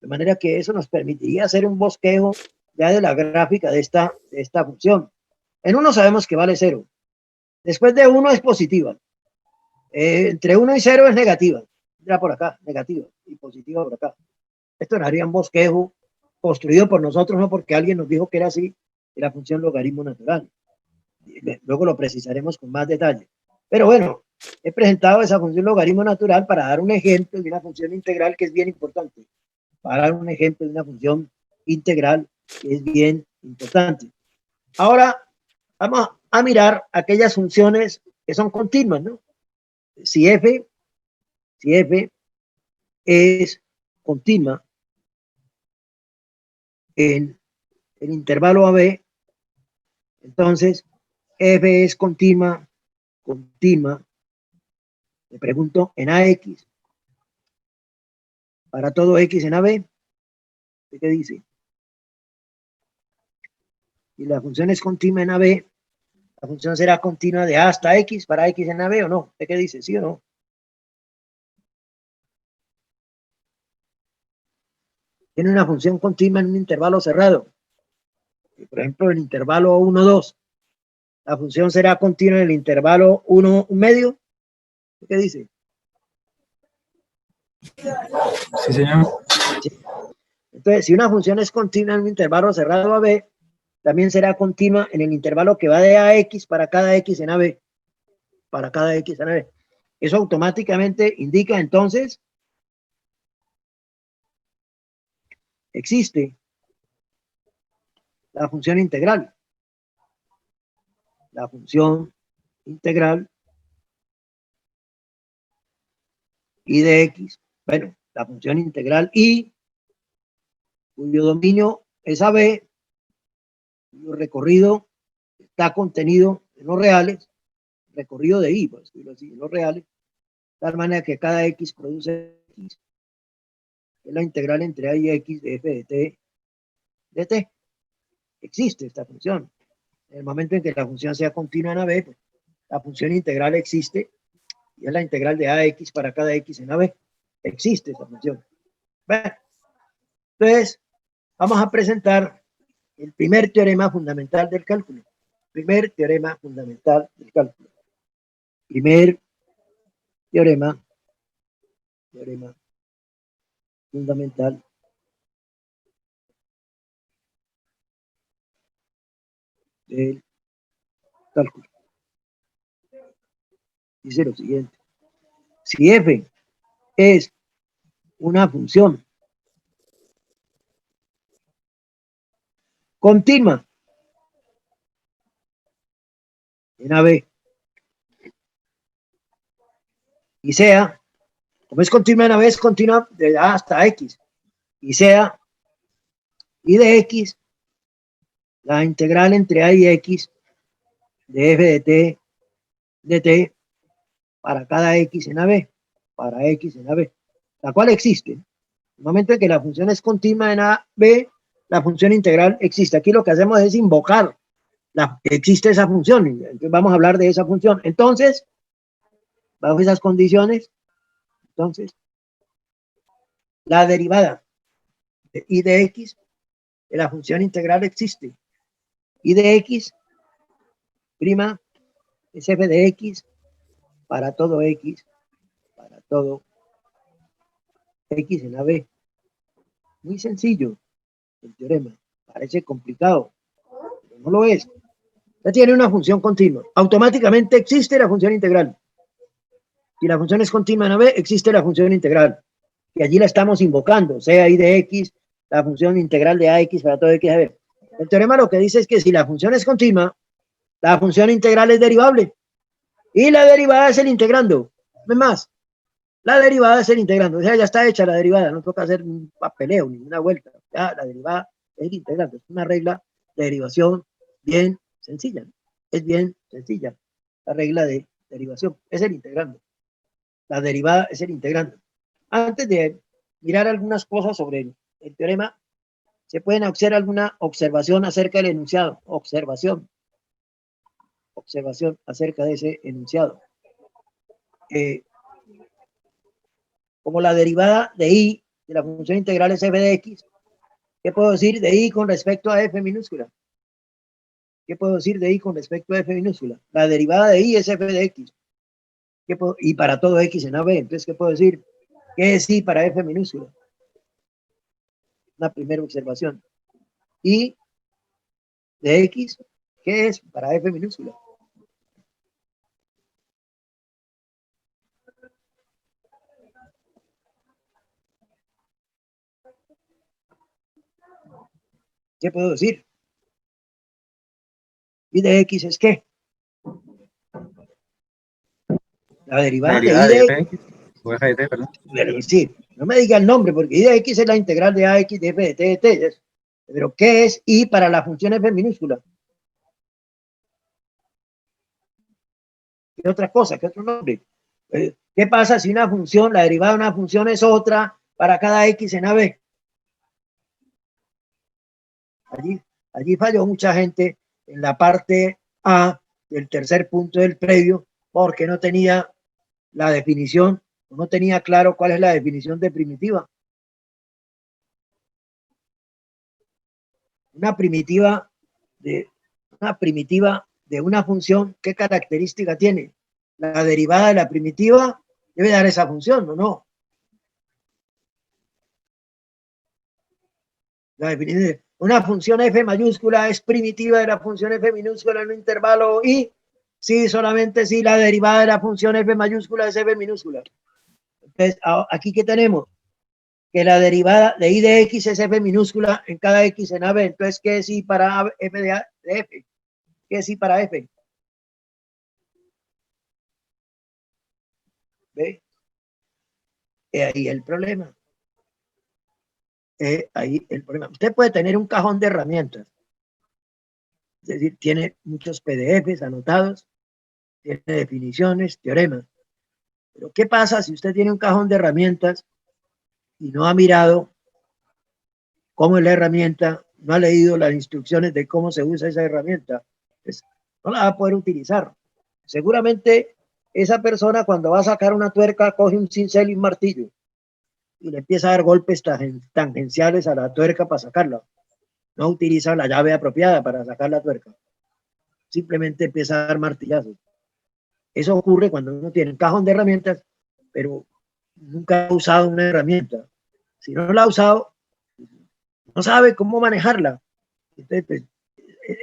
De manera que eso nos permitiría hacer un bosquejo ya de la gráfica de esta función. En 1 sabemos que vale 0. Después de 1 es positiva. Entre 1 y 0 es negativa. Ya por acá, negativa, y positiva por acá. Esto nos haría un bosquejo construido por nosotros, no porque alguien nos dijo que era así, de la función logaritmo natural. Luego lo precisaremos con más detalle. Pero bueno, he presentado esa función logaritmo natural para dar un ejemplo de una función integral que es bien importante. Para dar un ejemplo de una función integral que es bien importante. Ahora vamos a mirar aquellas funciones que son continuas, ¿no? Si f es continua en el intervalo AB, entonces f es continua, le pregunto, en AX, para todo X en AB, ¿qué dice? Si la función es continua en AB, la función será continua de A hasta X para X en AB o no. ¿Qué dice? ¿Sí o no? Tiene una función continua en un intervalo cerrado. Por ejemplo, el intervalo 1, 2. La función será continua en el intervalo 1, 1 medio. ¿Qué dice? Sí, señor. Sí. Entonces, si una función es continua en un intervalo cerrado AB, también será continua en el intervalo que va de A a X para cada X en AB. Para cada X en AB. Eso automáticamente indica entonces existe la función integral. La función integral y de X. Bueno, la función integral y cuyo dominio es AB, cuyo recorrido está contenido en los reales, recorrido de I, por decirlo así, en los reales, de tal manera que cada X produce X. Es la integral entre A y X de f de t de t. Existe esta función. En el momento en que la función sea continua en AB, pues, la función integral existe y es la integral de AX para cada X en AB. Existe esa función. Bueno, entonces, vamos a presentar el primer teorema fundamental del cálculo. Primer teorema fundamental del cálculo. Primer teorema fundamental del cálculo. Dice lo siguiente. Si f es una función continua en AB y sea, como es continua en AB, es continua de A hasta X, y sea y de X, la integral entre A y X de f de t para cada X en AB, para X en AB, la cual existe. En el momento en que la función es continua en AB, la función integral existe. Aquí lo que hacemos es invocar que existe esa función. Entonces vamos a hablar de esa función. Entonces, bajo esas condiciones, entonces, la derivada de y de x de la función integral existe. Y de x, prima, es f de x para todo x en AB. Muy sencillo el teorema. Parece complicado, pero no lo es. Ya tiene una función continua. Automáticamente existe la función integral. Si la función es continua en AB, existe la función integral. Y allí la estamos invocando, sea I de X, la función integral de AX para todo X. A ver, el teorema lo que dice es que si la función es continua, la función integral es derivable. Y la derivada es el integrando. No es más. La derivada es el integrando. O sea, ya está hecha la derivada. No toca hacer un papeleo, ninguna vuelta. Ya, la derivada es el integrando. Es una regla de derivación bien sencilla. Es bien sencilla. La regla de derivación es el integrando. La derivada es el integrando. Antes de mirar algunas cosas sobre el teorema, se pueden hacer alguna observación acerca del enunciado. Observación acerca de ese enunciado. Como la derivada de y de la función integral es f de x, ¿qué puedo decir de y con respecto a f minúscula? ¿Qué puedo decir de y con respecto a f minúscula? La derivada de y es f de x. Y para todo x en AB. Entonces, ¿qué puedo decir? ¿Qué es y para f minúscula? Una primera observación. Y de x, ¿qué es para f minúscula? ¿Qué puedo decir? ¿Y de x es qué? La derivada de y de x. O f de t, perdón. Sí, no me diga el nombre, porque y de x es la integral de ax de f de t de t. Pero ¿qué es y para la función f minúscula? ¿Qué otra cosa? ¿Qué otro nombre? ¿Qué pasa si una función, la derivada de una función es otra para cada x en AB? Allí falló mucha gente en la parte A del tercer punto del previo porque no tenía la definición, no tenía claro cuál es la definición de primitiva. Una primitiva de una función, ¿qué característica tiene? La derivada de la primitiva debe dar esa función, ¿o no? La definición, una función f mayúscula es primitiva de la función f minúscula en un intervalo y sí, solamente si la derivada de la función f mayúscula es f minúscula. Entonces, aquí ¿qué tenemos? Que la derivada de y de x es f minúscula en cada x en AB. Entonces, ¿qué es y para f de f? ¿Qué es y para f? ¿Ve? Ahí el problema. Ahí el problema. Usted puede tener un cajón de herramientas. Es decir, tiene muchos PDFs anotados, tiene definiciones, teoremas. Pero ¿qué pasa si usted tiene un cajón de herramientas y no ha mirado cómo es la herramienta, no ha leído las instrucciones de cómo se usa esa herramienta? Pues no la va a poder utilizar. Seguramente esa persona cuando va a sacar una tuerca coge un cincel y un martillo y le empieza a dar golpes tangenciales a la tuerca para sacarla. No utiliza la llave apropiada para sacar la tuerca. Simplemente empieza a dar martillazos. Eso ocurre cuando uno tiene un cajón de herramientas, pero nunca ha usado una herramienta. Si no la ha usado, no sabe cómo manejarla. Entonces, pues,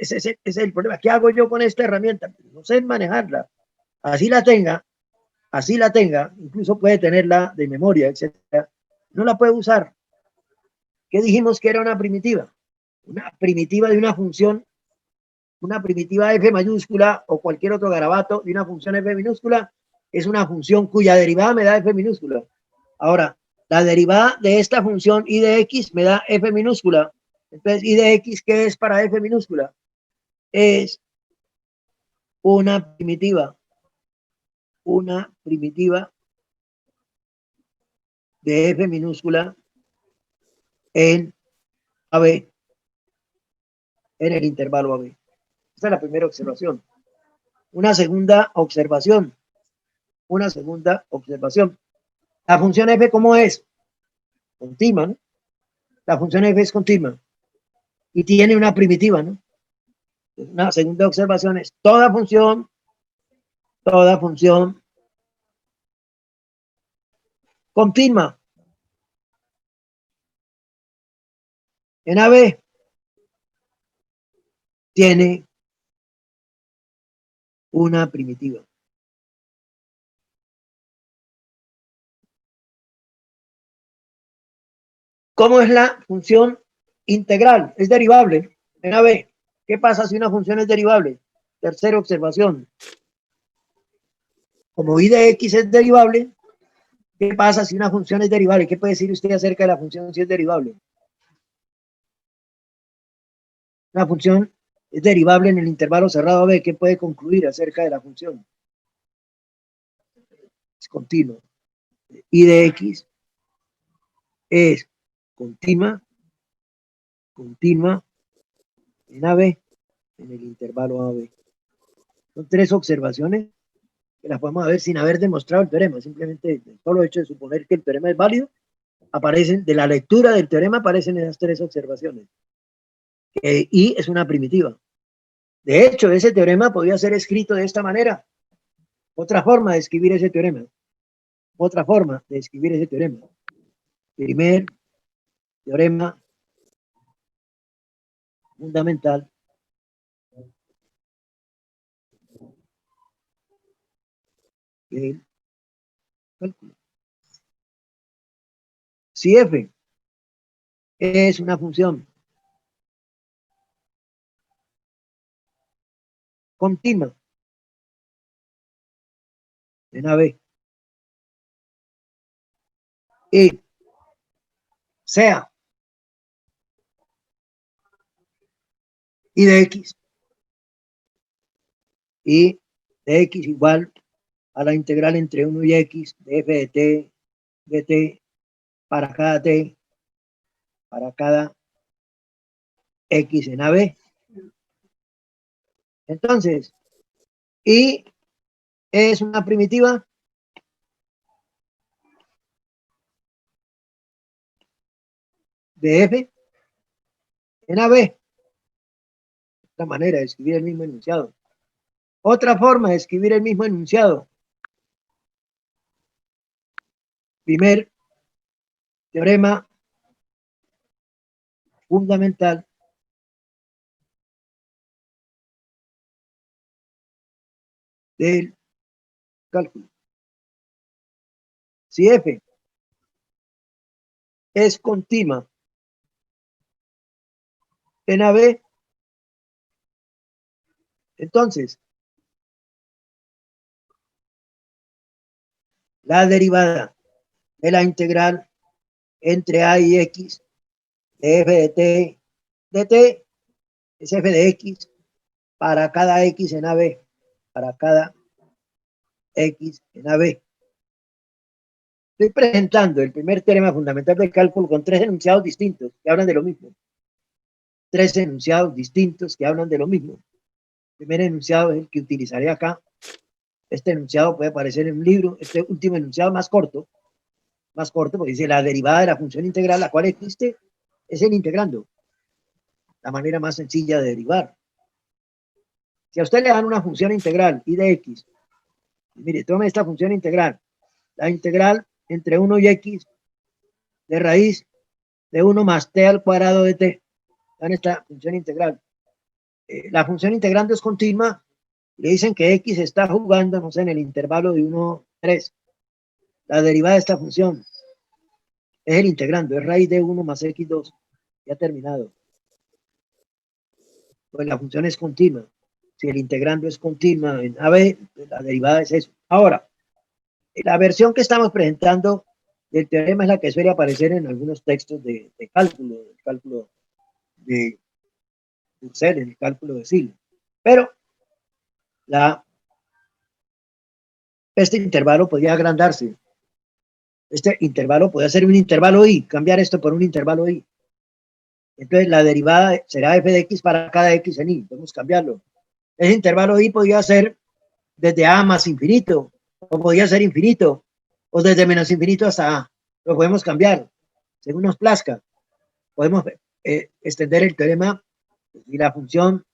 ese es el problema. ¿Qué hago yo con esta herramienta? No sé manejarla. Así la tenga, incluso puede tenerla de memoria, etcétera. No la puede usar. ¿Qué dijimos que era una primitiva? Una primitiva de una función, una primitiva f mayúscula o cualquier otro garabato de una función f minúscula es una función cuya derivada me da f minúscula. Ahora, la derivada de esta función y de x me da f minúscula. Entonces, y de x, ¿qué es para f minúscula? Es una primitiva de f minúscula en AB, en el intervalo AB. Esta es la primera observación. Una segunda observación. La función f, ¿cómo es? Continua, ¿no? La función f es continua y tiene una primitiva, ¿no? Una segunda observación es toda función continua en AB tiene una primitiva. ¿Cómo es la función integral? Es derivable en AB. ¿Qué pasa si una función es derivable? Tercera observación. Como y de x es derivable, ¿qué pasa si una función es derivable? ¿Qué puede decir usted acerca de la función si es derivable? Una función es derivable en el intervalo cerrado AB. ¿Qué puede concluir acerca de la función? Es continuo. Y de x es continua en AB, en el intervalo AB. Son tres observaciones que las podemos ver sin haber demostrado el teorema. Simplemente el solo hecho de suponer que el teorema es válido, aparecen, de la lectura del teorema aparecen esas tres observaciones. Y es una primitiva. De hecho, ese teorema podría ser escrito de esta manera. Otra forma de escribir ese teorema. Primer teorema fundamental del cálculo. Si f es una función continua en AB y sea y de x igual a la integral entre 1 y x de f de t para cada t, para cada x en AB. Entonces, y es una primitiva de f en AB. Otra manera de escribir el mismo enunciado. Otra forma de escribir el mismo enunciado. Primer teorema fundamental del cálculo. Si f es continua en AB, entonces la derivada de la integral entre a y x de f de t es f de x para cada x en AB, para cada x en AB. Estoy presentando el primer teorema fundamental del cálculo con tres enunciados distintos que hablan de lo mismo. Tres enunciados distintos que hablan de lo mismo. El primer enunciado es el que utilizaré acá. Este enunciado puede aparecer en un libro. Este último enunciado más corto, porque dice la derivada de la función integral, la cual existe, es el integrando. La manera más sencilla de derivar. Si a usted le dan una función integral, y de x, mire, tome esta función integral. La integral entre 1 y x de raíz de 1 más t al cuadrado de t. Dan esta función integral. La función integrando es continua. Le dicen que x está jugando, no sé, en el intervalo de 1, 3. La derivada de esta función es el integrando, es raíz de 1 más x2. Ya terminado. pues la función es continua. Si el integrando es continua en AB, pues la derivada es eso. Ahora, la versión que estamos presentando del teorema es la que suele aparecer en algunos textos de cálculo de Dussel, en el cálculo de Sill. Pero este intervalo podría agrandarse. Este intervalo podría ser un intervalo i, cambiar esto por un intervalo i. Entonces la derivada será f de x para cada x en i. Podemos cambiarlo. Ese intervalo i podría ser desde a más infinito, o podría ser infinito, o desde menos infinito hasta a. Lo podemos cambiar según nos plazca. Podemos extender el teorema y la función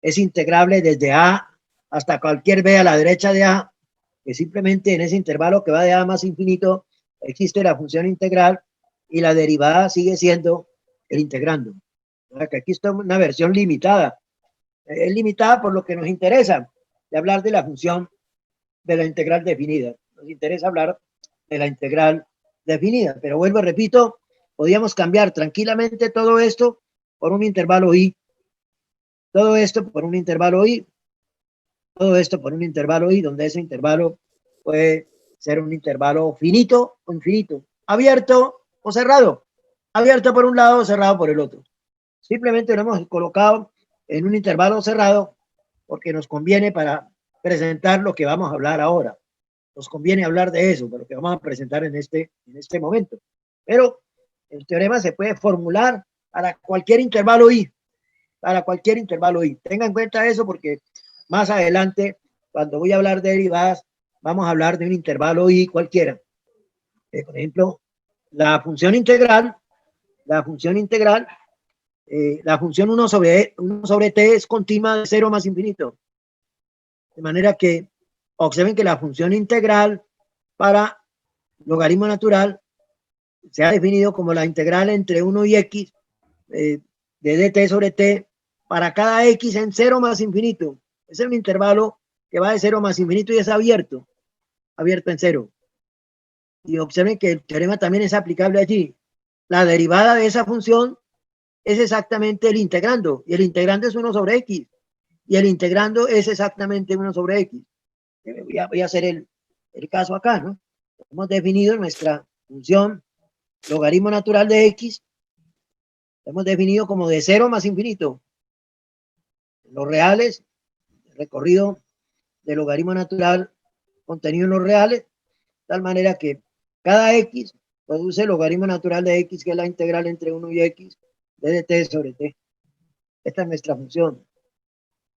es integrable desde a hasta cualquier b a la derecha de a, que simplemente en ese intervalo que va de a más infinito existe la función integral y la derivada sigue siendo el integrando. Que aquí está una versión limitada. Es limitada por lo que nos interesa de hablar de la función de la integral definida. Nos interesa hablar de la integral definida, pero vuelvo y repito, podríamos cambiar tranquilamente todo esto por un intervalo i, todo esto por un intervalo i, todo esto por un intervalo i, donde ese intervalo puede ser un intervalo finito o infinito, abierto o cerrado, abierto por un lado o cerrado por el otro. Simplemente lo hemos colocado en un intervalo cerrado porque nos conviene para presentar lo que vamos a hablar ahora. Nos conviene hablar de eso, de lo que vamos a presentar en este momento. Pero el teorema se puede formular para cualquier intervalo i, para cualquier intervalo i. Tenga en cuenta eso porque más adelante, cuando voy a hablar de derivadas, vamos a hablar de un intervalo i cualquiera. Por ejemplo, la función integral, la función 1 sobre t es continua de 0 más infinito. De manera que observen que la función integral para logaritmo natural se ha definido como la integral entre 1 y x de dt sobre t para cada x en 0 más infinito. Es un intervalo que va de 0 más infinito y es abierto en 0. Y observen que el teorema también es aplicable allí. La derivada de esa función es exactamente el integrando, y el integrando es 1 sobre x, y el integrando es exactamente 1 sobre x. Voy a hacer el caso acá, ¿no? Hemos definido nuestra función logaritmo natural de x, hemos definido como de 0 más infinito. Los reales, el recorrido del logaritmo natural contenido en los reales, de tal manera que cada x produce el logaritmo natural de x, que es la integral entre 1 y x de dt sobre t. Esta es nuestra función.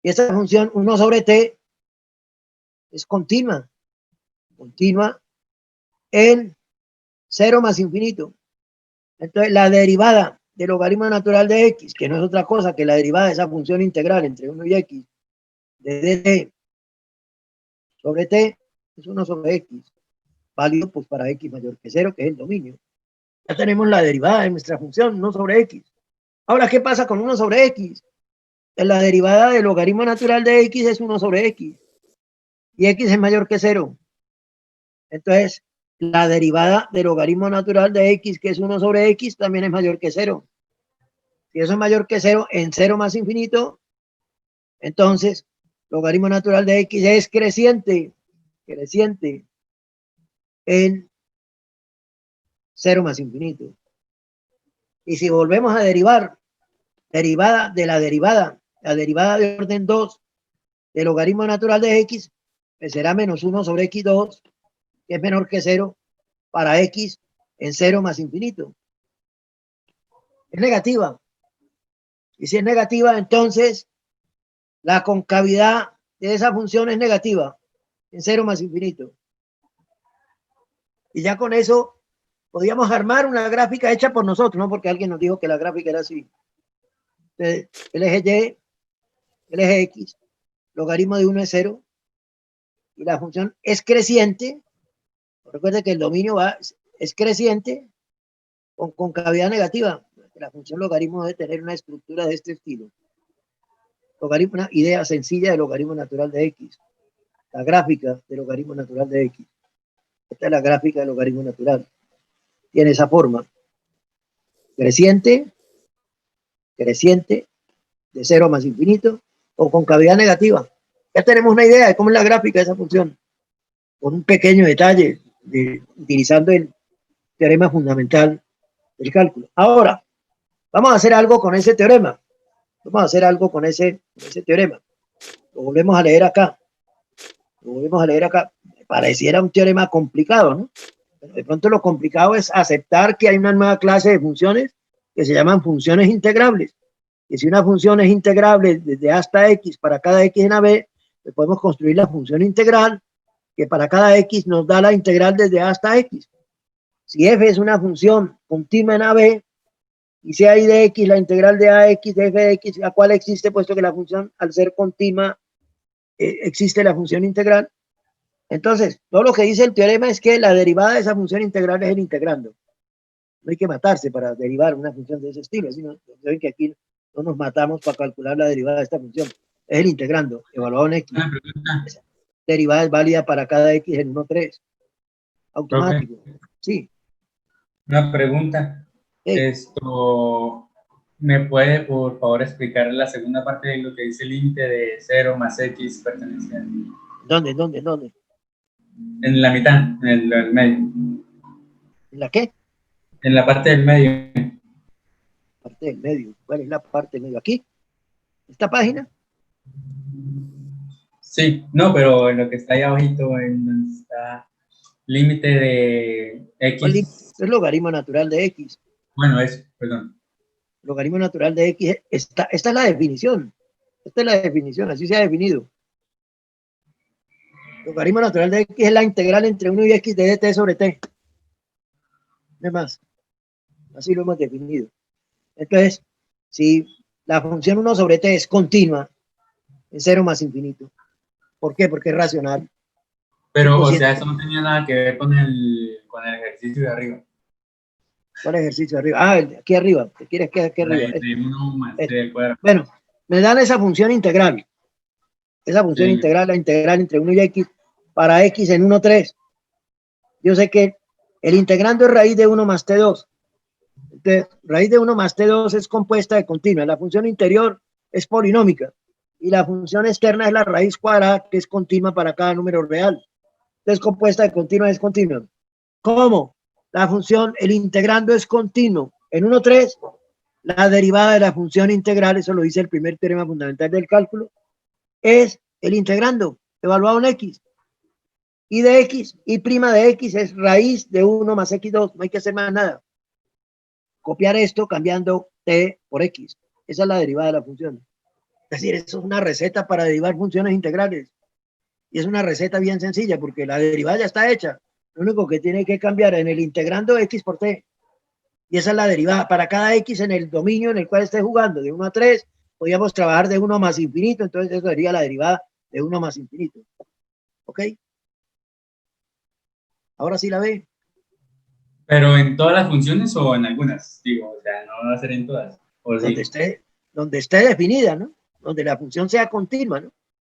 Y esta función 1 sobre t es continua en 0 más infinito. Entonces, la derivada del logaritmo natural de x, que no es otra cosa que la derivada de esa función integral entre 1 y x de dt sobre t, es 1 sobre x, válido pues para x mayor que 0, que es el dominio. Ya tenemos la derivada de nuestra función 1 sobre x. Ahora, ¿qué pasa con 1 sobre x? La derivada del logaritmo natural de x es 1 sobre x, y x es mayor que 0. Entonces, la derivada del logaritmo natural de x, que es 1 sobre x, también es mayor que 0. Si eso es mayor que 0 en 0 más infinito, entonces logaritmo natural de x es creciente en 0 más infinito. Y si volvemos a derivar, la derivada de orden 2 del logaritmo natural de x, que será menos 1 sobre x2, que es menor que 0, para x en 0 más infinito. Es negativa. Y si es negativa, entonces la concavidad de esa función es negativa en 0 más infinito. Y ya con eso podríamos armar una gráfica hecha por nosotros, no porque alguien nos dijo que la gráfica era así. Entonces, el eje y, el eje x, logaritmo de 1 es 0, y la función es creciente. Recuerde que el dominio es creciente con concavidad negativa. La función logaritmo debe tener una estructura de este estilo. Logaritmo, una idea sencilla de logaritmo natural de x. La gráfica de logaritmo natural de x. Esta es la gráfica de logaritmo natural. Tiene esa forma. Creciente, de 0 más infinito, o con cavidad negativa. Ya tenemos una idea de cómo es la gráfica de esa función, con un pequeño detalle, utilizando el teorema fundamental del cálculo. Ahora, vamos a hacer algo con ese teorema. Vamos a hacer algo con ese teorema. Lo volvemos a leer acá. Lo volvemos a leer acá. Pareciera un teorema complicado, ¿no? Pero de pronto lo complicado es aceptar que hay una nueva clase de funciones que se llaman funciones integrables. Que si una función es integrable desde A hasta X para cada X en AB, pues podemos construir la función integral que para cada X nos da la integral desde A hasta X. Si f es una función continua en AB, y sea I de X la integral de AX de f de X, la cual existe puesto que la función, al ser continua, existe la función integral. Entonces, todo lo que dice el teorema es que la derivada de esa función integral es el integrando. No hay que matarse para derivar una función de ese estilo, sino ven que aquí no nos matamos para calcular la derivada de esta función. Es el integrando, evaluado en X. Esa derivada es válida para cada X en 1, 3. Automático. Okay. Sí. Una pregunta. Esto, ¿me puede por favor explicar la segunda parte de lo que dice el límite de 0 más X pertenece a... ¿Dónde? En la mitad, en el medio. ¿En la qué? En la parte del medio. Parte del medio. ¿Cuál es la parte del medio? ¿Aquí? ¿Esta página? Sí, no, pero en lo que está ahí abajito, en donde está límite de X. Es el logaritmo natural de X. Bueno, eso, perdón. Logaritmo natural de X, esta es la definición. Esta es la definición, así se ha definido. Logaritmo natural de X es la integral entre 1 y X de dt sobre t. No es más. Así lo hemos definido. Entonces, si la función 1 sobre t es continua, es 0 más infinito. ¿Por qué? Porque es racional. Pero, o sea, eso no tenía nada que ver con el ejercicio de arriba. ¿Cuál ejercicio de arriba? Ah, aquí arriba. ¿Qué quieres que aquí arriba? De 1 más t al cuadrado. Bueno, me dan esa función integral. Esa función integral, la integral entre 1 y X para X en 1, 3. Yo sé que el integrando es raíz de 1 más T2. Entonces, raíz de 1 más T2 es compuesta de continua. La función interior es polinómica. Y la función externa es la raíz cuadrada, que es continua para cada número real. Entonces, compuesta de continua es continua. ¿Cómo? La función, el integrando es continuo. En 1, 3, la derivada de la función integral, eso lo dice el primer teorema fundamental del cálculo, es el integrando, evaluado en X. Y de X, y prima de X es raíz de 1 más X2. No hay que hacer más nada. Copiar esto cambiando T por X. Esa es la derivada de la función. Es decir, eso es una receta para derivar funciones integrales. Y es una receta bien sencilla porque la derivada ya está hecha. Lo único que tiene que cambiar en el integrando X por T. Y esa es la derivada. Para cada X en el dominio en el cual esté jugando, de 1 a 3, podríamos trabajar de 1 más infinito. Entonces eso sería la derivada de 1 más infinito. ¿Ok? Ahora sí la ve. ¿Pero en todas las funciones o en algunas? Digo, o sea, no va a ser en todas. Donde esté definida, ¿no? Donde la función sea continua, ¿no?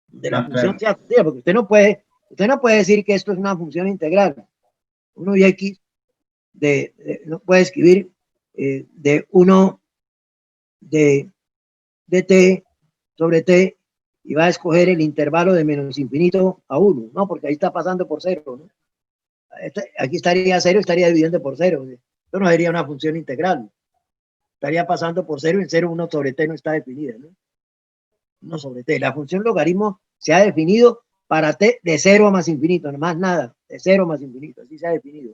Donde la función claro. sea continua, porque usted no puede decir que esto es una función integral. 1 y X no puede escribir de 1 de t sobre t y va a escoger el intervalo de menos infinito a 1, ¿no? Porque ahí está pasando por 0, ¿no? Aquí estaría 0 y estaría dividiendo por 0. Esto no sería una función integral. Estaría pasando por 0 y en 0 1 sobre t no está definida, ¿no? 1 sobre t. La función logaritmo se ha definido para t de 0 a más infinito, no más nada, de 0 más infinito, así se ha definido.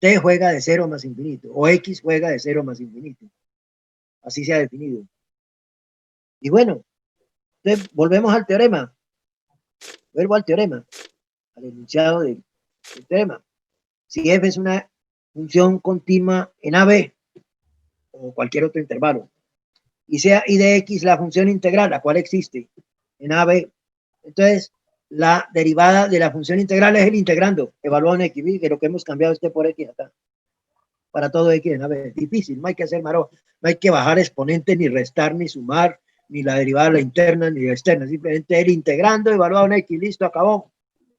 T juega de 0 más infinito, o X juega de 0 más infinito. Así se ha definido. Y bueno, entonces volvemos al teorema. Vuelvo al teorema, al enunciado del teorema. Si f es una función continua en AB, o cualquier otro intervalo, y sea I de X la función integral, la cual existe en AB, entonces la derivada de la función integral es el integrando, evaluado en X, que lo que hemos cambiado este por X acá. Para todo X en AB. Es difícil, no hay que hacer no hay que bajar exponentes, ni restar, ni sumar, ni la derivada la interna, ni la externa. Simplemente el integrando, evaluado en X, listo, acabó.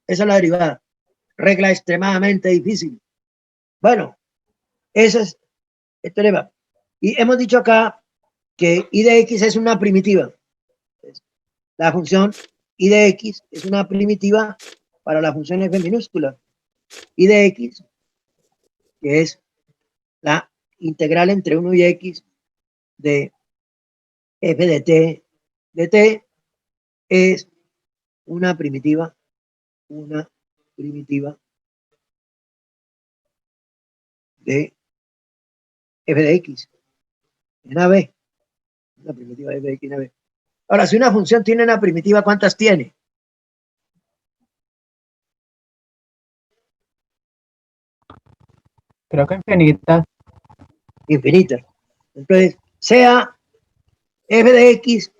Esa es la derivada. Regla extremadamente difícil. Bueno, ese es el teorema. Y hemos dicho acá que I de X es una primitiva. La función I de X es una primitiva para la función f minúscula. I de X, que es la integral entre 1 y X de f de t, es una primitiva de f de X en AB. Una primitiva de f de X en AB. Ahora, si una función tiene una primitiva, ¿cuántas tiene? Creo que infinita. Infinitas. Entonces, sea f de X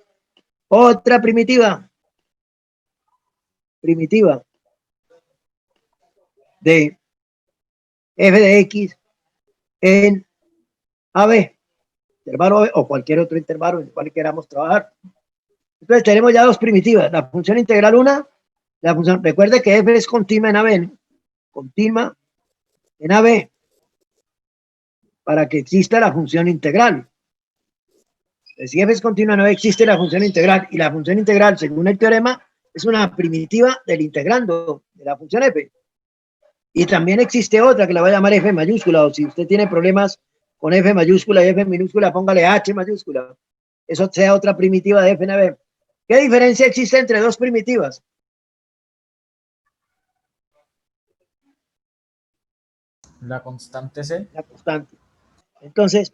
otra primitiva de f de X en AB, intervalo AB, o cualquier otro intervalo en el cual queramos trabajar. Entonces tenemos ya dos primitivas, la función integral una, la función, recuerde que f es continua en AB, ¿no? Continua en AB, para que exista la función integral. Entonces, si f es continua en AB, existe la función integral, y la función integral, según el teorema, es una primitiva del integrando de la función f. Y también existe otra que la voy a llamar f mayúscula, o si usted tiene problemas con f mayúscula y f minúscula, póngale h mayúscula. Eso sea otra primitiva de f en AB. ¿Qué diferencia existe entre dos primitivas? La constante C. La constante. Entonces,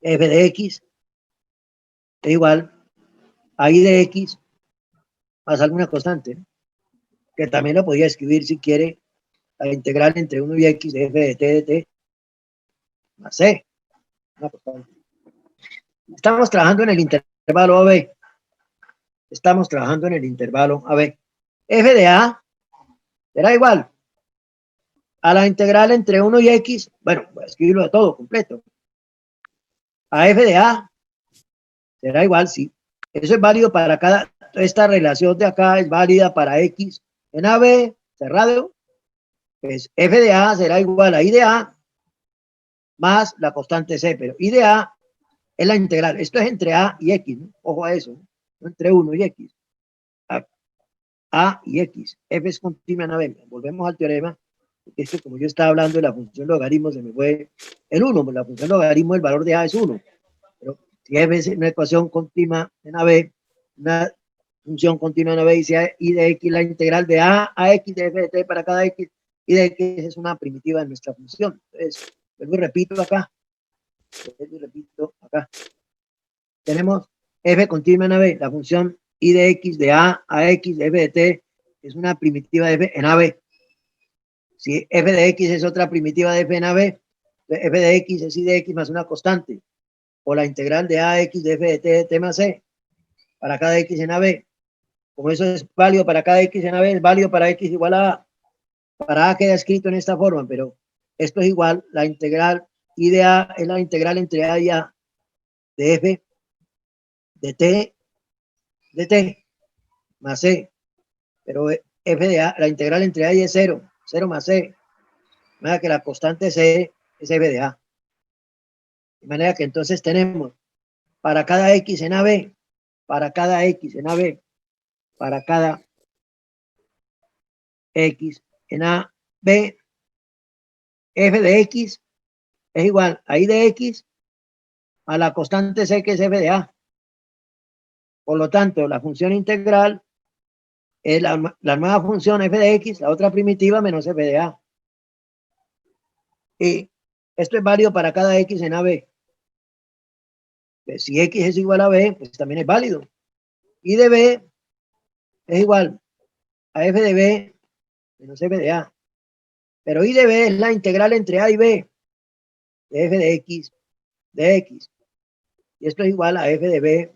f de x es igual a I de x más alguna constante, ¿no? Que también lo podría escribir si quiere la integral entre 1 y x de f de t más c. Una constante. Estamos trabajando en el intervalo AB. Estamos trabajando en el intervalo AB. F de A será igual a la integral entre 1 y x. Bueno, voy a escribirlo de todo completo. A f de A será igual, sí. Eso es válido para cada, esta relación de acá es válida para x en AB cerrado. Pues f de A será igual a I de A más la constante C, pero I de A es la integral. Esto es entre A y X, ¿no? Ojo a eso, ¿no? No entre 1 y X. A y X. F es continua en AB. Volvemos al teorema, porque es que como yo estaba hablando de la función logaritmo, se me fue el 1. La función logaritmo, el valor de A es 1. Pero si F es una ecuación continua en AB, una función continua en AB, y sea I de X la integral de A a X de F de T para cada X, I de X es una primitiva de nuestra función. Entonces, vuelvo y repito acá. Tenemos f continua en AB, la función I de X de A a X de F de T es una primitiva de F en AB. Si F de X es otra primitiva de F en AB, F de X es I de X más una constante, o la integral de A a X de F de T de T más C para cada X en AB. Como eso es válido para cada X en AB, es válido para X igual a A. Para A queda escrito en esta forma, pero esto es igual, la integral I de A es la integral entre A y A de F de T más C, pero f de A, la integral entre A y es 0 más C, de manera que la constante C es f de A. De manera que entonces tenemos para cada X en AB, para cada X en AB, para cada X en AB, f de X es igual a I de X a la constante C que es f de A. Por lo tanto, la función integral es la nueva función f de X, la otra primitiva menos f de A. Y esto es válido para cada X en AB. Pues si X es igual a B, pues también es válido. I de B es igual a f de B menos f de A. Pero I de B es la integral entre A y B de f de X. Y esto es igual a f de B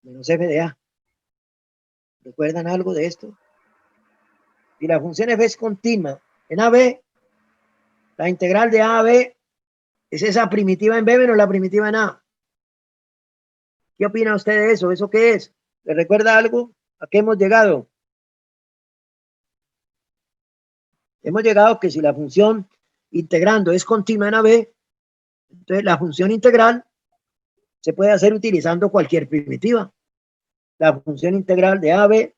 menos f de A. ¿Recuerdan algo de esto? Si la función f es continua en AB, la integral de A a B es esa primitiva en B menos la primitiva en A. ¿Qué opina usted de eso? ¿Eso qué es? ¿Le recuerda algo? ¿A qué hemos llegado? Hemos llegado que si la función integrando es continua en AB, entonces la función integral se puede hacer utilizando cualquier primitiva. La función integral de AB,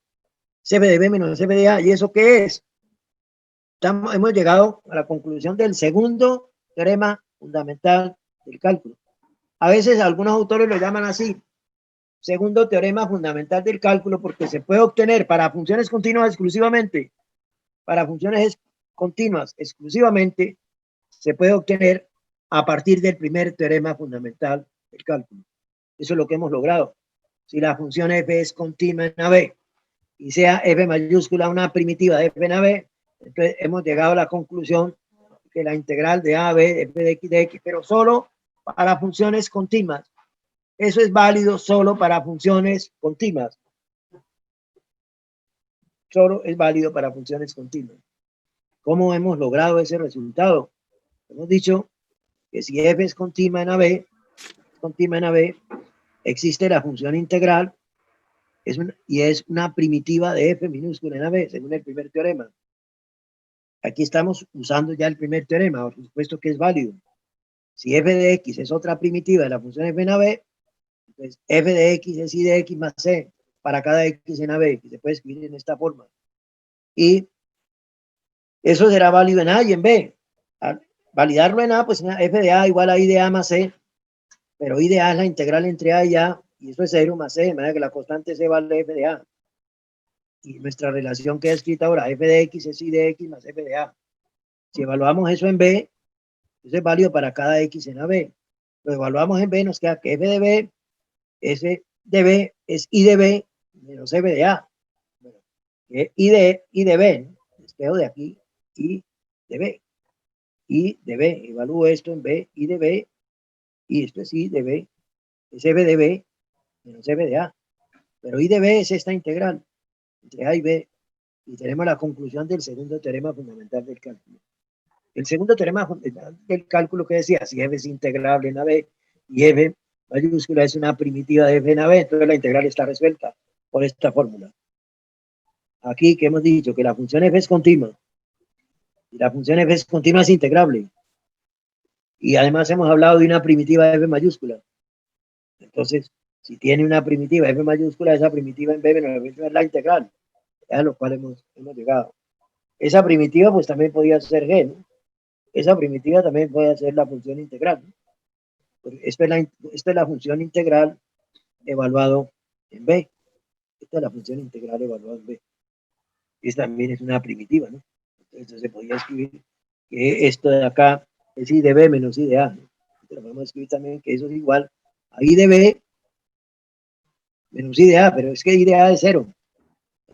CF de B menos CF de A. ¿Y eso qué es? Hemos llegado a la conclusión del segundo teorema fundamental del cálculo. A veces algunos autores lo llaman así, segundo teorema fundamental del cálculo, porque se puede obtener para funciones continuas exclusivamente, se puede obtener a partir del primer teorema fundamental del cálculo. Eso es lo que hemos logrado. Si la función f es continua en AB y sea f mayúscula una primitiva de f en AB, entonces hemos llegado a la conclusión que la integral de AB, f de x, pero solo para funciones continuas. Eso es válido solo para funciones continuas. Solo es válido para funciones continuas. ¿Cómo hemos logrado ese resultado? Hemos dicho que si f es continua en AB, existe la función integral y es una primitiva de f minúscula en AB, según el primer teorema. Aquí estamos usando ya el primer teorema, por supuesto que es válido. Si f de x es otra primitiva de la función f en AB, entonces f de x es y de x más c para cada x en AB, que se puede escribir en esta forma. Y eso será válido en A y en B. Al validarlo en A, pues f de A igual a i de A más c, pero i de A es la integral entre A y A, y eso es 0 más c, de manera que la constante c vale f de A. Y nuestra relación queda escrita ahora, f de x es i de x más f de A. Si evaluamos eso en B, eso es válido para cada x en AB. Lo evaluamos en B, nos queda que f de B, s de B es i de B menos f de A. Bueno, i de B, ¿no? Espejo de aquí, i de B. I de B, evalúo esto en B, i de B, y esto es i de B, es f de B menos f de A. Pero i de B es esta integral entre A y B, y tenemos la conclusión del segundo teorema fundamental del cálculo. El segundo teorema fundamental del cálculo que decía, si f es integrable en AB y f mayúscula es una primitiva de f en AB, entonces la integral está resuelta por esta fórmula. Aquí que hemos dicho que la función f es continua, y la función f es continua es integrable, y además hemos hablado de una primitiva de f mayúscula. Entonces, si tiene una primitiva f mayúscula, esa primitiva en b menos f es la integral, a lo cual hemos llegado. Esa primitiva pues también podía ser g, ¿no? Esa primitiva también puede ser la función integral, ¿no? Esta es la función integral evaluado en B. Esta es la función integral evaluada en B. Esta también es una primitiva, ¿no? Entonces se podría escribir que esto de acá es i de B menos i de A, ¿no? Entonces podemos escribir también que eso es igual a i de B menos i de A, pero es que i de A es 0.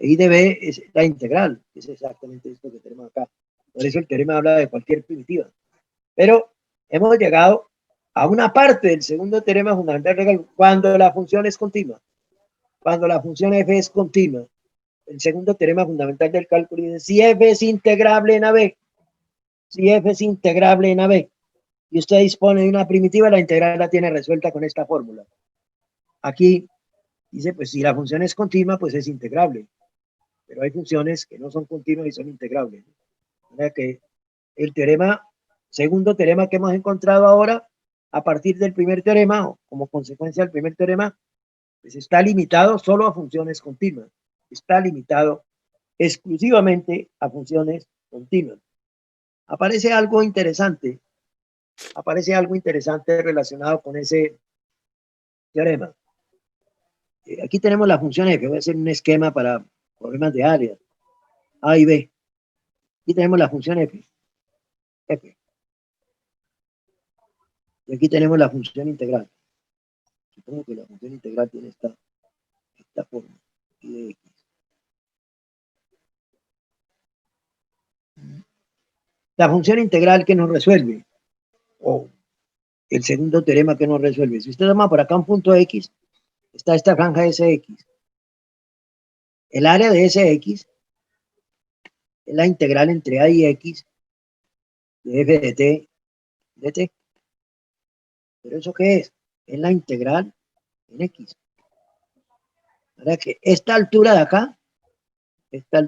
I de B es la integral, que es exactamente esto que tenemos acá. Por eso el teorema habla de cualquier primitiva. Pero hemos llegado a una parte del segundo teorema fundamental del cálculo, cuando la función es continua. Cuando la función f es continua. El segundo teorema fundamental del cálculo dice, si f es integrable en AB, si f es integrable en AB, y usted dispone de una primitiva, la integral la tiene resuelta con esta fórmula. Aquí dice, pues si la función es continua, pues es integrable. Pero hay funciones que no son continuas y son integrables. O sea que el teorema, segundo teorema que hemos encontrado ahora, a partir del primer teorema, o como consecuencia del primer teorema, pues está limitado solo a funciones continuas. Está limitado exclusivamente a funciones continuas. Aparece algo interesante relacionado con ese teorema. Aquí tenemos la función f, voy a hacer un esquema para problemas de área, A y B. Aquí tenemos la función f. Y aquí tenemos la función integral. Supongo que la función integral tiene esta forma, y de x. La función integral que nos resuelve, o el segundo teorema que nos resuelve. Si usted toma por acá un punto x, está esta franja Sx. El área de Sx es la integral entre a y x de f de t de t. ¿Pero eso qué es? Es la integral en x. Ahora que esta altura de acá, esto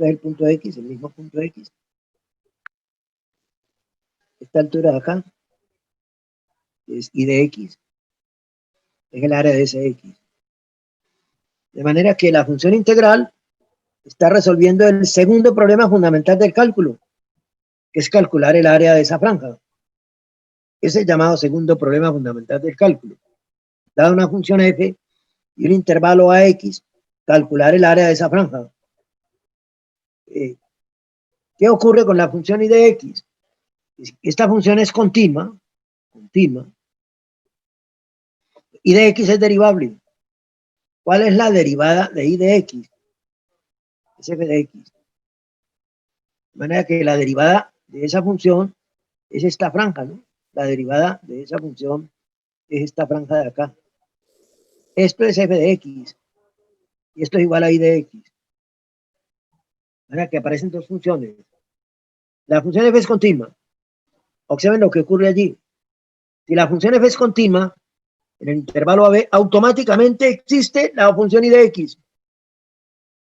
es el punto x, el mismo punto x. Esta altura de acá es y de x, es el área de ese x. De manera que la función integral está resolviendo el segundo problema fundamental del cálculo, que es calcular el área de esa franja. Ese es el llamado segundo problema fundamental del cálculo. Dada una función f y un intervalo ax, calcular el área de esa franja. ¿Qué ocurre con la función y de x? Esta función es continua, y de x es derivable. ¿Cuál es la derivada de y de x? Es f de x. De manera que la derivada de esa función es esta franja, ¿no? La derivada de esa función es esta franja de acá. Esto es f de x, y esto es igual a y de x. De manera que aparecen dos funciones. La función f es continua. Observen lo que ocurre allí. Si la función f es continua, en el intervalo AB, automáticamente existe la función y de x.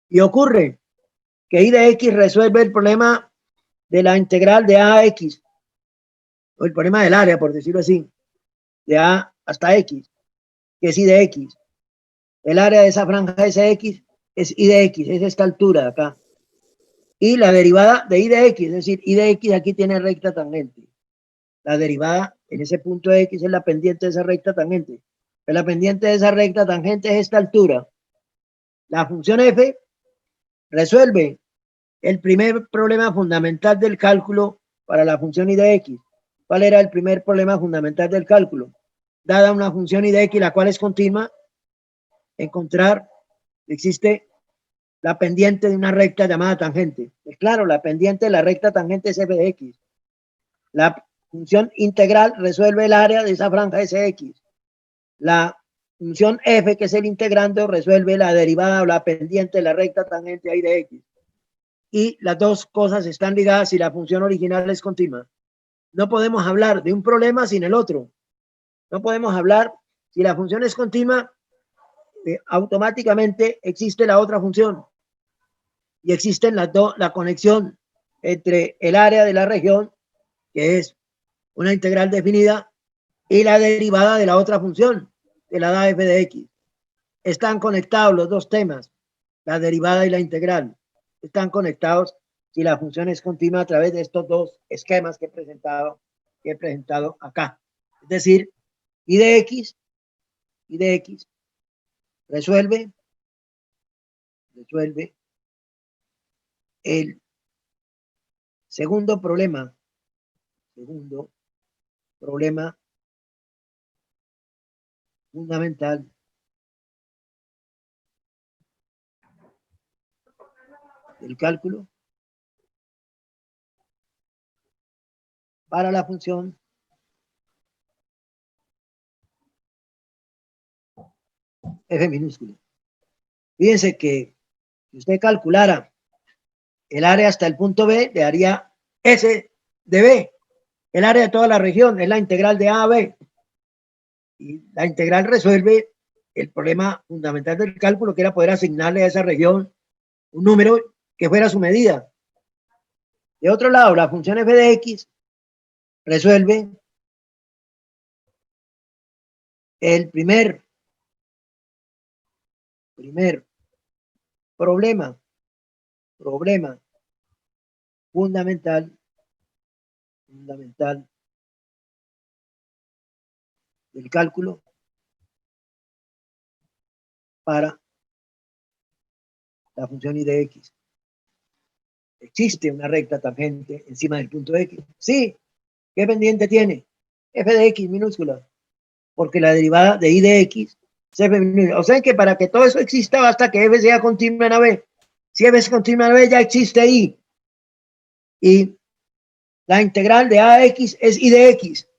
Y ocurre que y de x resuelve el problema de la integral de a a x, o el problema del área, por decirlo así, de a hasta x, que es y de x. El área de esa franja SX es y de x, es esta altura de acá. Y la derivada de y de x, es decir, y de x aquí tiene recta tangente. La derivada en ese punto de x es la pendiente de esa recta tangente. La pendiente de esa recta tangente es esta altura. La función f resuelve el primer problema fundamental del cálculo para la función y de x. ¿Cuál era el primer problema fundamental del cálculo? Dada una función y de x, la cual es continua, encontrar existe la pendiente de una recta llamada tangente. Pues claro, la pendiente de la recta tangente es f de x. La función integral resuelve el área de esa franja SX. La función f, que es el integrando, resuelve la derivada o la pendiente de la recta tangente y de x. Y las dos cosas están ligadas si la función original es continua. No podemos hablar de un problema sin el otro. No podemos hablar, si la función es continua, automáticamente existe la otra función. Y existen las dos, la conexión entre el área de la región, que es una integral definida, y la derivada de la otra función, que la da f de x. Están conectados los dos temas, la derivada y la integral. Están conectados si la función es continua a través de estos dos esquemas que he presentado acá. Es decir, y de x resuelve el segundo problema fundamental del cálculo para la función f minúscula. Fíjense que si usted calculara el área hasta el punto B, le daría S de B. El área de toda la región es la integral de A a B. Y la integral resuelve el problema fundamental del cálculo, que era poder asignarle a esa región un número que fuera su medida. De otro lado, la función f de x resuelve el primer problema fundamental del cálculo para la función y de x. ¿Existe una recta tangente encima del punto x? Sí. ¿Qué pendiente tiene? F de x minúscula. Porque la derivada de y de x es f minúscula. O sea que para que todo eso exista basta que f sea continua en AB. Si f es continua en AB ya existe y. Y la integral de a de x es y de x.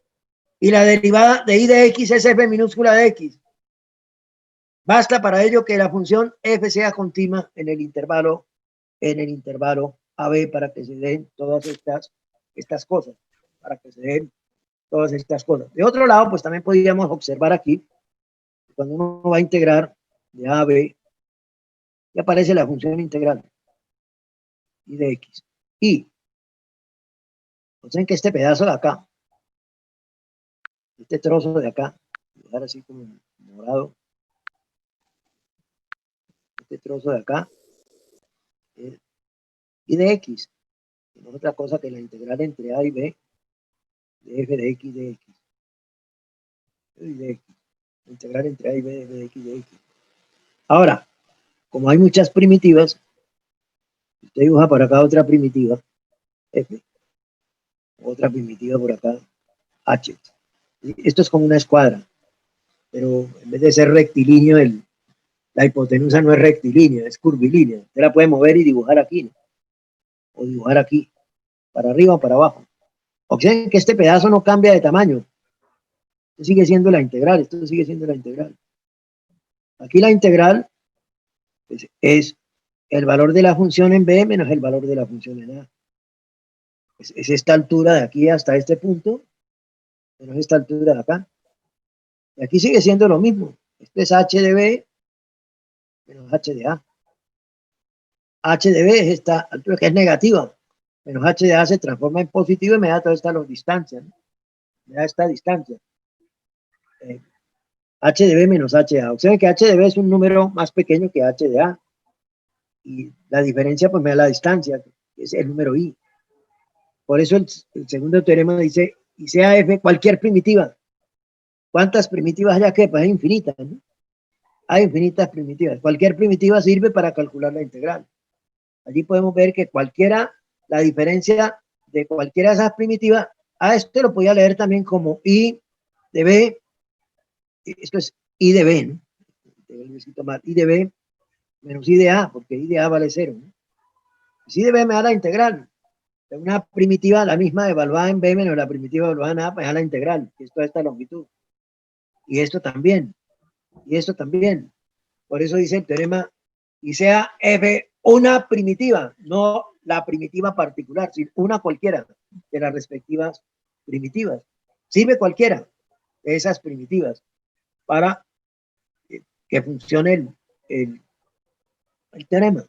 Y la derivada de y de x es f minúscula de x. Basta para ello que la función f sea continua en el intervalo AB para que se den todas estas cosas. Para que se den todas estas cosas. De otro lado, pues también podríamos observar aquí, cuando uno va a integrar de a a b, y aparece la función integral y de x. Y, o sea, que este pedazo de acá este trozo de acá, dejar así como morado, este trozo de acá, es y de x, que no es otra cosa que la integral entre a y b de f de x de x, y de x, la integral entre a y b de f de x de x. Ahora, como hay muchas primitivas, usted dibuja por acá otra primitiva, f, otra primitiva por acá, h. Esto es como una escuadra, pero en vez de ser rectilíneo, la hipotenusa no es rectilínea, es curvilínea. Usted la puede mover y dibujar aquí, ¿no? O dibujar aquí, para arriba o para abajo. Observen que este pedazo no cambia de tamaño. Esto sigue siendo la integral, esto sigue siendo la integral. Aquí la integral pues, es el valor de la función en b menos el valor de la función en a. Es esta altura de aquí hasta este punto, menos esta altura de acá. Y aquí sigue siendo lo mismo. Esto es h de b menos h de a. H de b es esta altura que es negativa, menos h de a se transforma en positivo y me da toda esta distancia, ¿no? Me da esta distancia. H de b menos h de a. Observen que h de b es un número más pequeño que h de a. Y la diferencia pues me da la distancia, que es el número i. Por eso el segundo teorema dice, y sea f cualquier primitiva. ¿Cuántas primitivas hay aquí? Pues hay infinitas, ¿no? Hay infinitas primitivas. Cualquier primitiva sirve para calcular la integral. Allí podemos ver que cualquiera, la diferencia de cualquiera de esas primitivas, a esto lo podía leer también como i de b, esto es i de b, ¿no? I de b menos i de a, porque i de a vale 0, ¿no? Pues i de b me da la integral. Una primitiva, la misma evaluada en b menos la primitiva evaluada en a, me da la integral, que es toda esta longitud. Y esto también, y esto también. Por eso dice el teorema, y sea f una primitiva, no la primitiva particular, sino una cualquiera de las respectivas primitivas. Sirve cualquiera de esas primitivas para que funcione el teorema.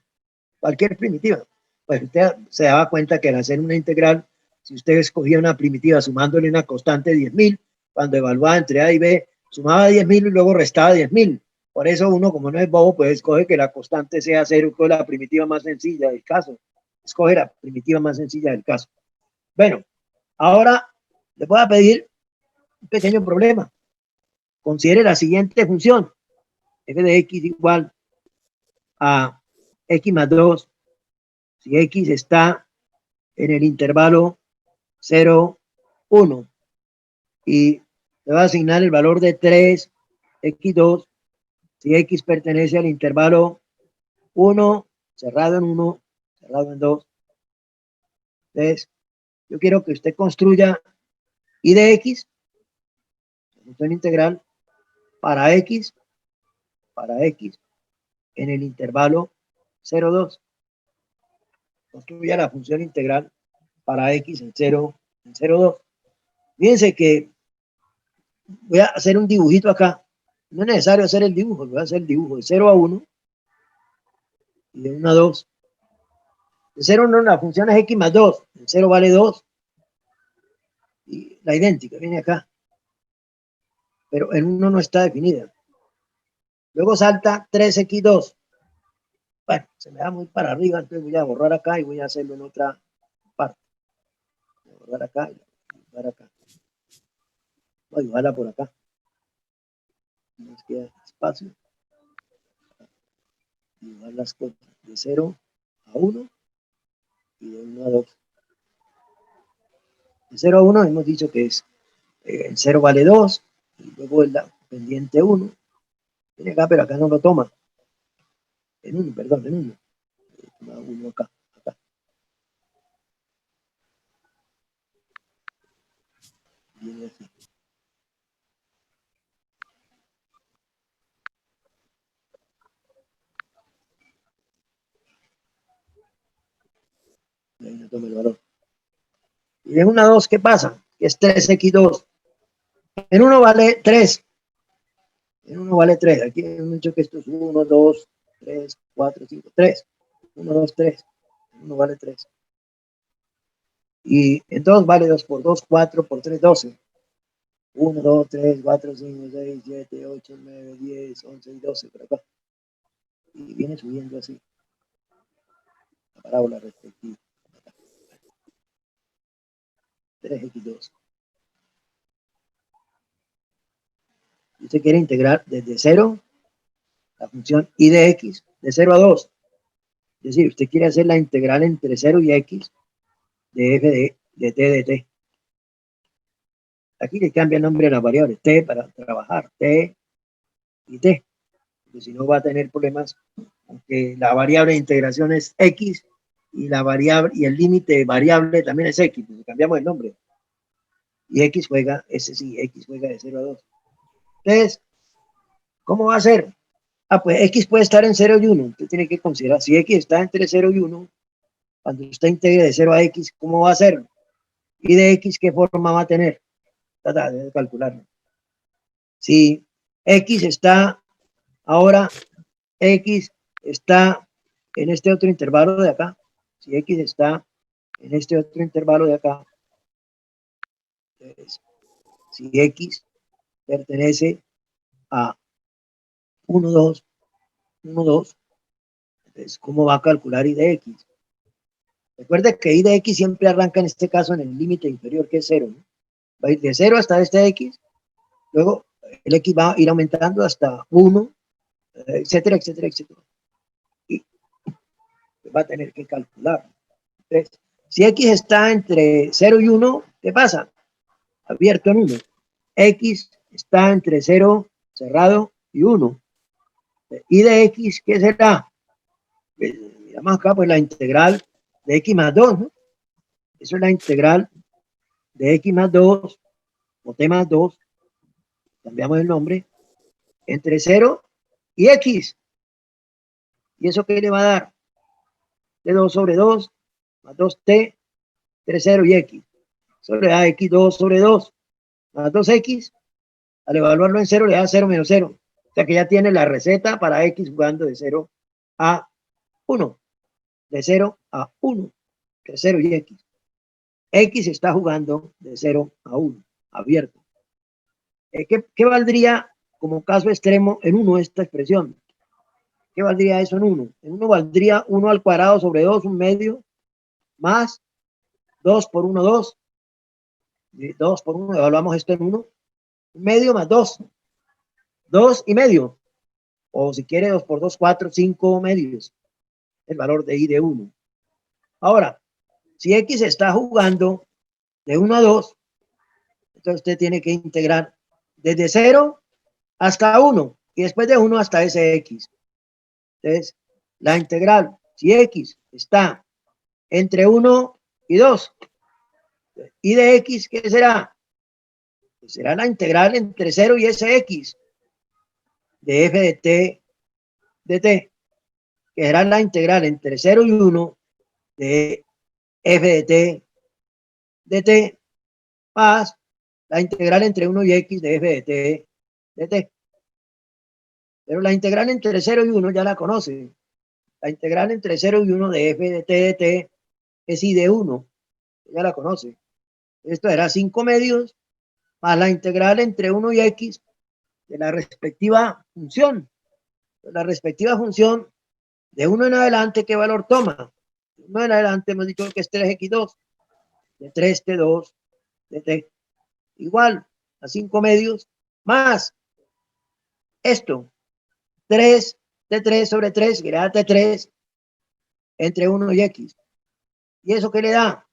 Cualquier primitiva. Pues usted se daba cuenta que al hacer una integral, si usted escogía una primitiva sumándole una constante de 10.000, cuando evaluaba entre a y b, sumaba 10.000 y luego restaba 10.000. Por eso uno, como no es bobo, pues escoge que la constante sea 0, que es la primitiva más sencilla del caso. Escoge la primitiva más sencilla del caso. Bueno, ahora le voy a pedir un pequeño problema. Considere la siguiente función. F de x igual a x más 2. Si x está en el intervalo 0, 1 y le va a asignar el valor de 3, x2, si x pertenece al intervalo 1, cerrado en 1, cerrado en 2. Entonces, yo quiero que usted construya y de x, función integral, para x, en el intervalo 0, 2. Construya la función integral para x en 0, 2. Fíjense que voy a hacer un dibujito acá. No es necesario hacer el dibujo, voy a hacer el dibujo de 0 a 1 y de 1 a 2. De 0 a 1 la función es x más 2. El 0 vale 2. Y la idéntica viene acá. Pero en 1 no está definida. Luego salta 3x2. Bueno, se me da muy para arriba, entonces voy a borrar acá y voy a hacerlo en otra parte. Voy a borrar acá y borrar acá. Voy a dibujarla por acá. Nos queda espacio. Dibujar las cosas de 0 a 1 y de 1 a 2. De 0 a 1 hemos dicho que es el 0 vale 2 y luego el pendiente 1. Viene acá, pero acá no lo toma. En 1, perdón, en 1. Toma 1 acá. Viene aquí. Y ahí no toma el valor. Y de 1 a 2, ¿qué pasa? Que es 3x2. En 1 vale 3. En 1 vale 3. Aquí hemos dicho que esto es 1, 2, 3, 4, 5, 3. 1, 2, 3. En 1 vale 3. Y en 2 vale 2 por 2, 4 por 3, 12. 1, 2, 3, 4, 5, 6, 7, 8, 9, 10, 11 y 12 por acá. Y viene subiendo así. La parábola respectiva. 3x2. Usted quiere integrar desde 0 la función y de x de 0 a 2. Es decir, usted quiere hacer la integral entre 0 y x de f de t de t. Aquí le cambia el nombre a las variables, t para trabajar, t y t. Porque si no va a tener problemas, aunque la variable de integración es x y la variable y el límite variable también es x, pues cambiamos el nombre. Y x juega, ese sí, x juega de 0 a 2. Entonces, ¿cómo va a ser? Ah, pues x puede estar en 0 y 1. Usted tiene que considerar, si x está entre 0 y 1, cuando usted integre de 0 a x, ¿cómo va a ser? Y de x, ¿qué forma va a tener? Debe calcularlo. Si x está, ahora x está en este otro intervalo de acá, si x está en este otro intervalo de acá, entonces, si x pertenece a 1, 2, 1, 2, entonces, ¿cómo va a calcular y de x? Recuerde que y de x siempre arranca en este caso en el límite inferior, que es 0, ¿no? Va a ir de 0 hasta este x, luego el x va a ir aumentando hasta 1, etcétera, etcétera, etcétera. Y va a tener que calcular. Entonces, si x está entre 0 y 1, ¿qué pasa? Abierto en 1. X está entre 0, cerrado, y 1. Y de x, ¿qué será? Miramos acá, pues la integral de x más 2, ¿no? Eso es la integral de x más 2, o t más 2, cambiamos el nombre, entre 0 y x. ¿Y eso qué le va a dar? T2 sobre 2, más 2t, 3, 0 y x. Eso le da x2 sobre 2, más 2x. Al evaluarlo en 0 le da 0 menos 0. O sea que ya tiene la receta para x jugando de 0 a 1. De 0 a 1. De 0 y x. X está jugando de 0 a 1. Abierto. ¿Qué valdría como caso extremo en 1 esta expresión? ¿Qué valdría eso en 1? En 1 valdría 1 al cuadrado sobre 2, un medio, más 2 por 1, 2. 2 por 1, evaluamos esto en 1. Un medio más 2. 2 y medio. O si quiere 2 por 2, 4, 5 medios. El valor de y de 1. Ahora, si x está jugando de 1 a 2, entonces usted tiene que integrar desde 0 hasta 1 y después de 1 hasta ese x. Entonces, la integral, si x está entre 1 y 2, y de x, ¿qué será? Pues será la integral entre 0 y ese x de f de t de t, que será la integral entre 0 y 1 de f de t de t, más la integral entre 1 y x de f de t de t. Pero la integral entre 0 y 1 ya la conoce. La integral entre 0 y 1 de f de t de t es y de 1. Ya la conoce. Esto era 5 medios más la integral entre 1 y x de la respectiva función. La respectiva función de 1 en adelante, ¿qué valor toma? De 1 en adelante hemos dicho que es 3x2, de 3t2 de t. Igual a 5 medios más esto, 3 t3 sobre 3, que le da t3 entre 1 y x. ¿Y eso qué le da?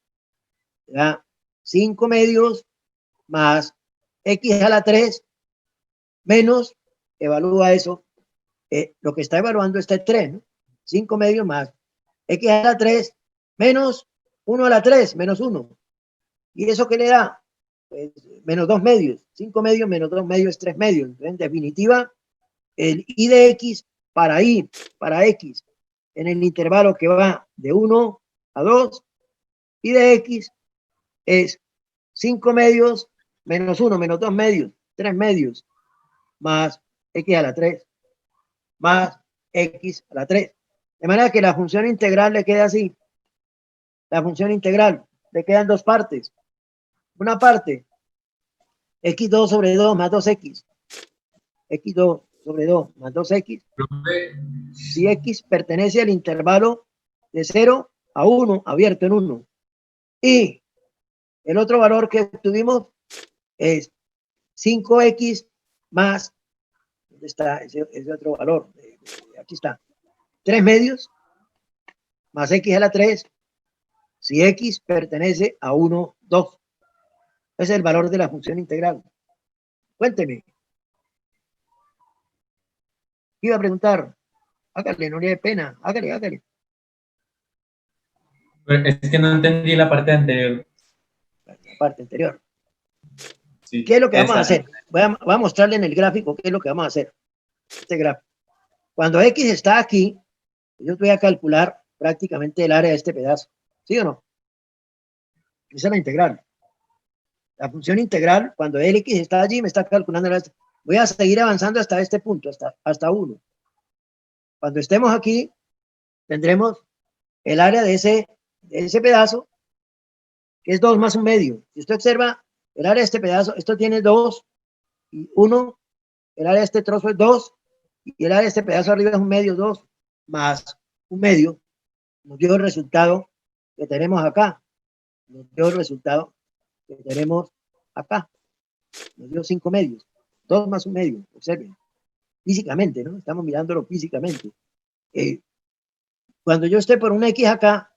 Le da 5 medios más x a la 3 menos, evalúa eso, lo que está evaluando es t3, ¿no? 5 medios más x a la 3 menos 1 a la 3, menos 1. ¿Y eso qué le da? Pues, menos 2 medios. 5 medios menos 2 medios es 3 medios. Entonces, en definitiva, el y de x para y, para x, en el intervalo que va de 1 a 2, y de x es 5 medios menos 1, menos 2 medios, 3 medios, más x a la 3, más x a la 3. De manera que la función integral le queda así. La función integral le quedan dos partes. Una parte x2 sobre 2 más 2x. x2 sobre 2 más 2x. Si x pertenece al intervalo de 0 a 1, abierto en 1. Y el otro valor que obtuvimos es 5x más, ¿dónde está ese otro valor? Aquí está, 3 medios más x a la 3, si x pertenece a 1, 2. Ese es el valor de la función integral. Cuénteme. Iba a preguntar. Hágale, no le dé pena. Hágale. Es que no entendí la parte anterior. La parte anterior. Sí, ¿Qué es lo que vamos a hacer? Voy a mostrarle en el gráfico qué es lo que vamos a hacer. Este gráfico. Cuando x está aquí, yo voy a calcular prácticamente el área de este pedazo. ¿Sí o no? Esa es la integral. La función integral, cuando el x está allí, me está calculando la... Voy a seguir avanzando hasta este punto, hasta 1. Cuando estemos aquí, tendremos el área de ese pedazo, que es 2 más 1 medio. Si usted observa el área de este pedazo, esto tiene 2 y 1, el área de este trozo es 2, y el área de este pedazo arriba es 1 medio, 2, más 1 medio, nos dio el resultado que tenemos acá. Nos dio el resultado que tenemos acá. Nos dio 5 medios. 2 más 1 medio, observen. Físicamente, ¿no? Estamos mirándolo físicamente. Cuando yo esté por un X acá,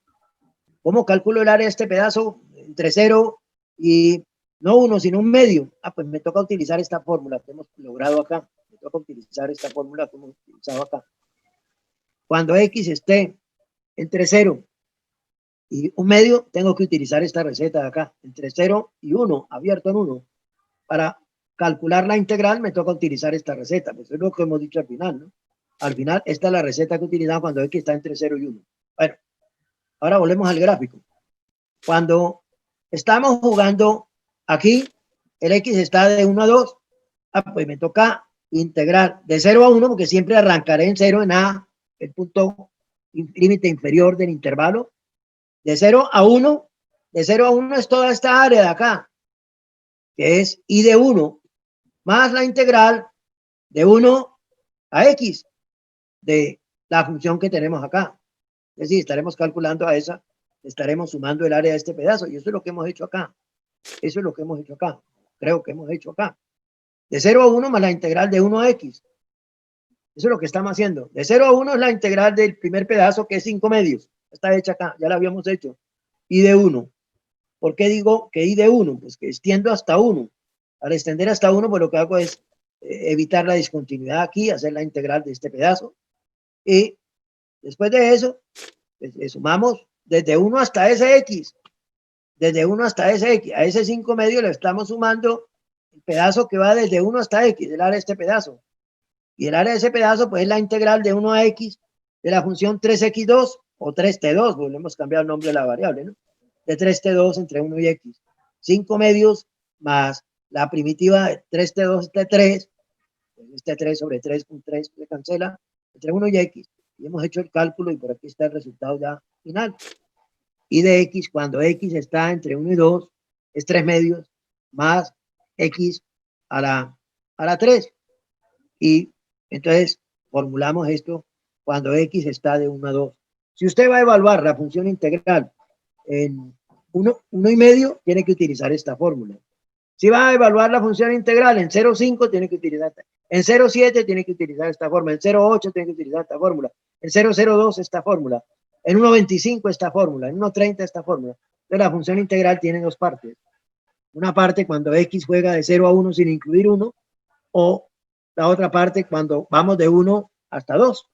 ¿cómo calculo el área de este pedazo entre 0 y no 1, sino 1 medio? Pues me toca utilizar esta fórmula que hemos logrado acá. Me toca utilizar esta fórmula que hemos utilizado acá. Cuando X esté entre 0 y 1 medio, tengo que utilizar esta receta de acá. Entre 0 y 1, abierto en 1. Para calcular la integral me toca utilizar esta receta. Pues es lo que hemos dicho al final, ¿no? Al final, esta es la receta que utilizamos cuando X está entre 0 y 1. Bueno, ahora volvemos al gráfico. Cuando estamos jugando aquí, el X está de 1 a 2. Pues me toca integrar de 0 a 1, porque siempre arrancaré en 0 en A, el punto límite inferior del intervalo. De 0 a 1, de 0 a 1 es toda esta área de acá, que es I de 1, más la integral de 1 a X de la función que tenemos acá. Es decir, estaremos calculando a esa, estaremos sumando el área de este pedazo, y eso es lo que hemos hecho acá. Eso es lo que hemos hecho acá. Creo que hemos hecho acá. De 0 a 1 más la integral de 1 a X. Eso es lo que estamos haciendo. De 0 a 1 es la integral del primer pedazo, que es 5 medios. Está hecha acá, ya la habíamos hecho. I de 1. ¿Por qué digo que I de 1? Pues que extiendo hasta 1. Al extender hasta 1, pues lo que hago es evitar la discontinuidad aquí, hacer la integral de este pedazo. Y después de eso, pues, sumamos desde 1 hasta ese X. Desde 1 hasta ese X. A ese 5 medios le estamos sumando el pedazo que va desde 1 hasta X, el área de este pedazo. Y el área de ese pedazo, pues es la integral de 1 a X de la función 3x2 o 3t2, pues le hemos cambiado el nombre de la variable, ¿no? De 3t2 entre 1 y X. 5 medios más la primitiva de 3t2, t3, pues este 3 sobre 3 con 3 se cancela, entre 1 y X. Y hemos hecho el cálculo y por aquí está el resultado ya final. Y de X, cuando X está entre 1 y 2, es 3 medios más X a la 3. Y entonces formulamos esto cuando X está de 1 a 2. Si usted va a evaluar la función integral en 1 y medio, tiene que utilizar esta fórmula. Si va a evaluar la función integral en 0,5, tiene que utilizar esta. En 0,7 tiene que utilizar esta fórmula. En 0,8 tiene que utilizar esta fórmula. En 0,02 esta fórmula. En 1,25 esta fórmula. En 1,30 esta fórmula. Entonces la función integral tiene dos partes. Una parte cuando X juega de 0 a 1 sin incluir 1, o la otra parte cuando vamos de 1 hasta 2.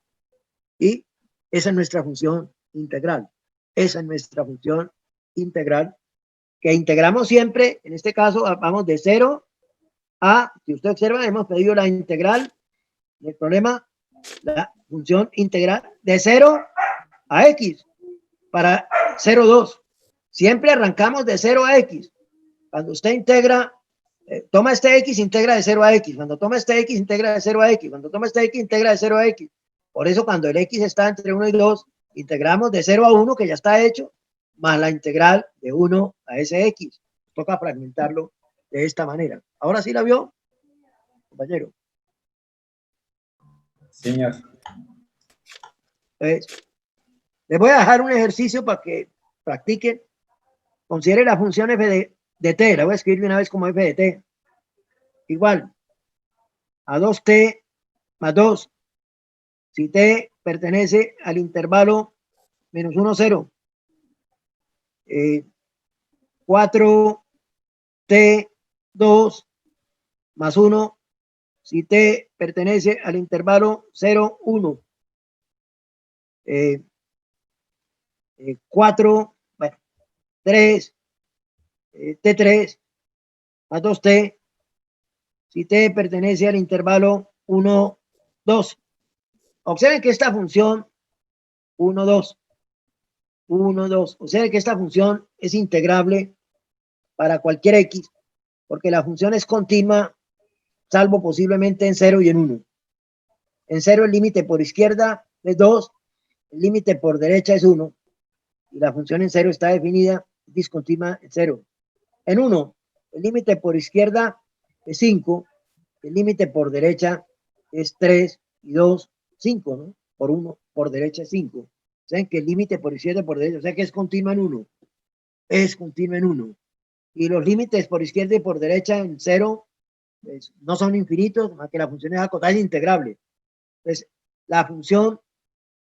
Y esa es nuestra función integral. Esa es nuestra función integral, que integramos siempre. En este caso vamos de 0 a, si usted observa, hemos pedido la integral del problema, la función integral de 0 a X para 0,2. Siempre arrancamos de 0 a X. Cuando usted integra, toma este X, integra de 0 a X. Cuando toma este X, integra de 0 a X. Cuando toma este X, integra de 0 a X. Por eso cuando el X está entre 1 y 2, integramos de 0 a 1, que ya está hecho, más la integral de 1 a ese X. Toca fragmentarlo de esta manera. ¿Ahora sí la vio, compañero? Señor. Entonces, les voy a dejar un ejercicio para que practiquen. Considere la función f de t. La voy a escribir de una vez como f de t. Igual a 2t más 2. Si t pertenece al intervalo menos 1, 0. 4t 2 más 1. Si t pertenece al intervalo 0, 1. 4, bueno, 3, t3 más 2t, si t pertenece al intervalo 1, 2. Observen que esta función 1, 2, 1, 2, observen que esta función es integrable para cualquier x, porque la función es continua, salvo posiblemente en 0 y en 1. En 0 el límite por izquierda es 2, el límite por derecha es 1, y la función en 0 está definida, discontinua en 0. En 1, el límite por izquierda es 5, el límite por derecha es 3 y 2, 5, ¿no? Por 1, por derecha es 5. ¿Saben que el límite por izquierda y por derecha, o sea que es continua en 1? Es continua en 1. Y los límites por izquierda y por derecha en 0 pues, no son infinitos, más que la función es acotada, es integrable. Entonces, la función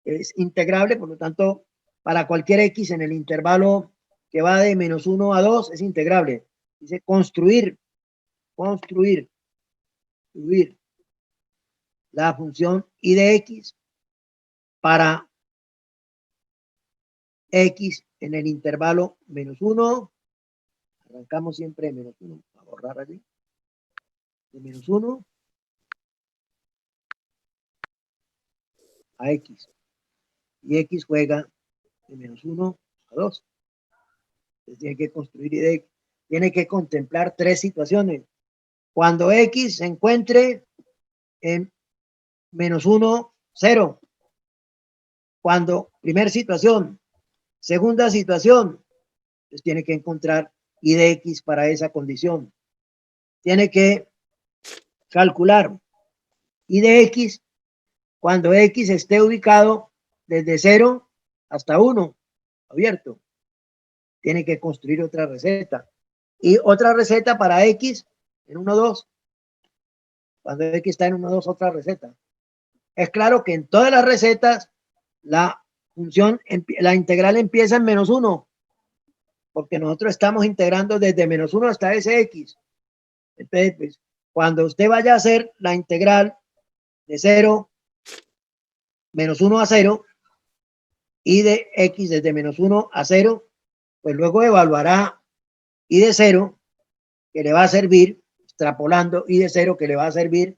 es integrable, por lo tanto, para cualquier x en el intervalo que va de menos 1 a 2 es integrable. Dice construir la función y de x para x en el intervalo menos 1. Arrancamos siempre de menos 1, a borrar allí. De menos 1 a x. Y x juega de menos 1 a 2. Entonces tiene que construir y de x. Tiene que contemplar tres situaciones. Cuando x se encuentre en menos 1, 0. Cuando, primera situación. Segunda situación, pues tiene que encontrar y de x para esa condición. Tiene que calcular y de x cuando x esté ubicado desde 0 hasta 1, abierto. Tiene que construir otra receta. Y otra receta para x en 1, 2. Cuando x está en 1, 2, otra receta. Es claro que en todas las recetas la función, la integral empieza en menos 1, porque nosotros estamos integrando desde menos 1 hasta ese x. Entonces, pues, cuando usted vaya a hacer la integral de 0, menos 1 a 0, y de x desde menos 1 a 0, pues luego evaluará y de 0, que le va a servir, extrapolando y de 0, que le va a servir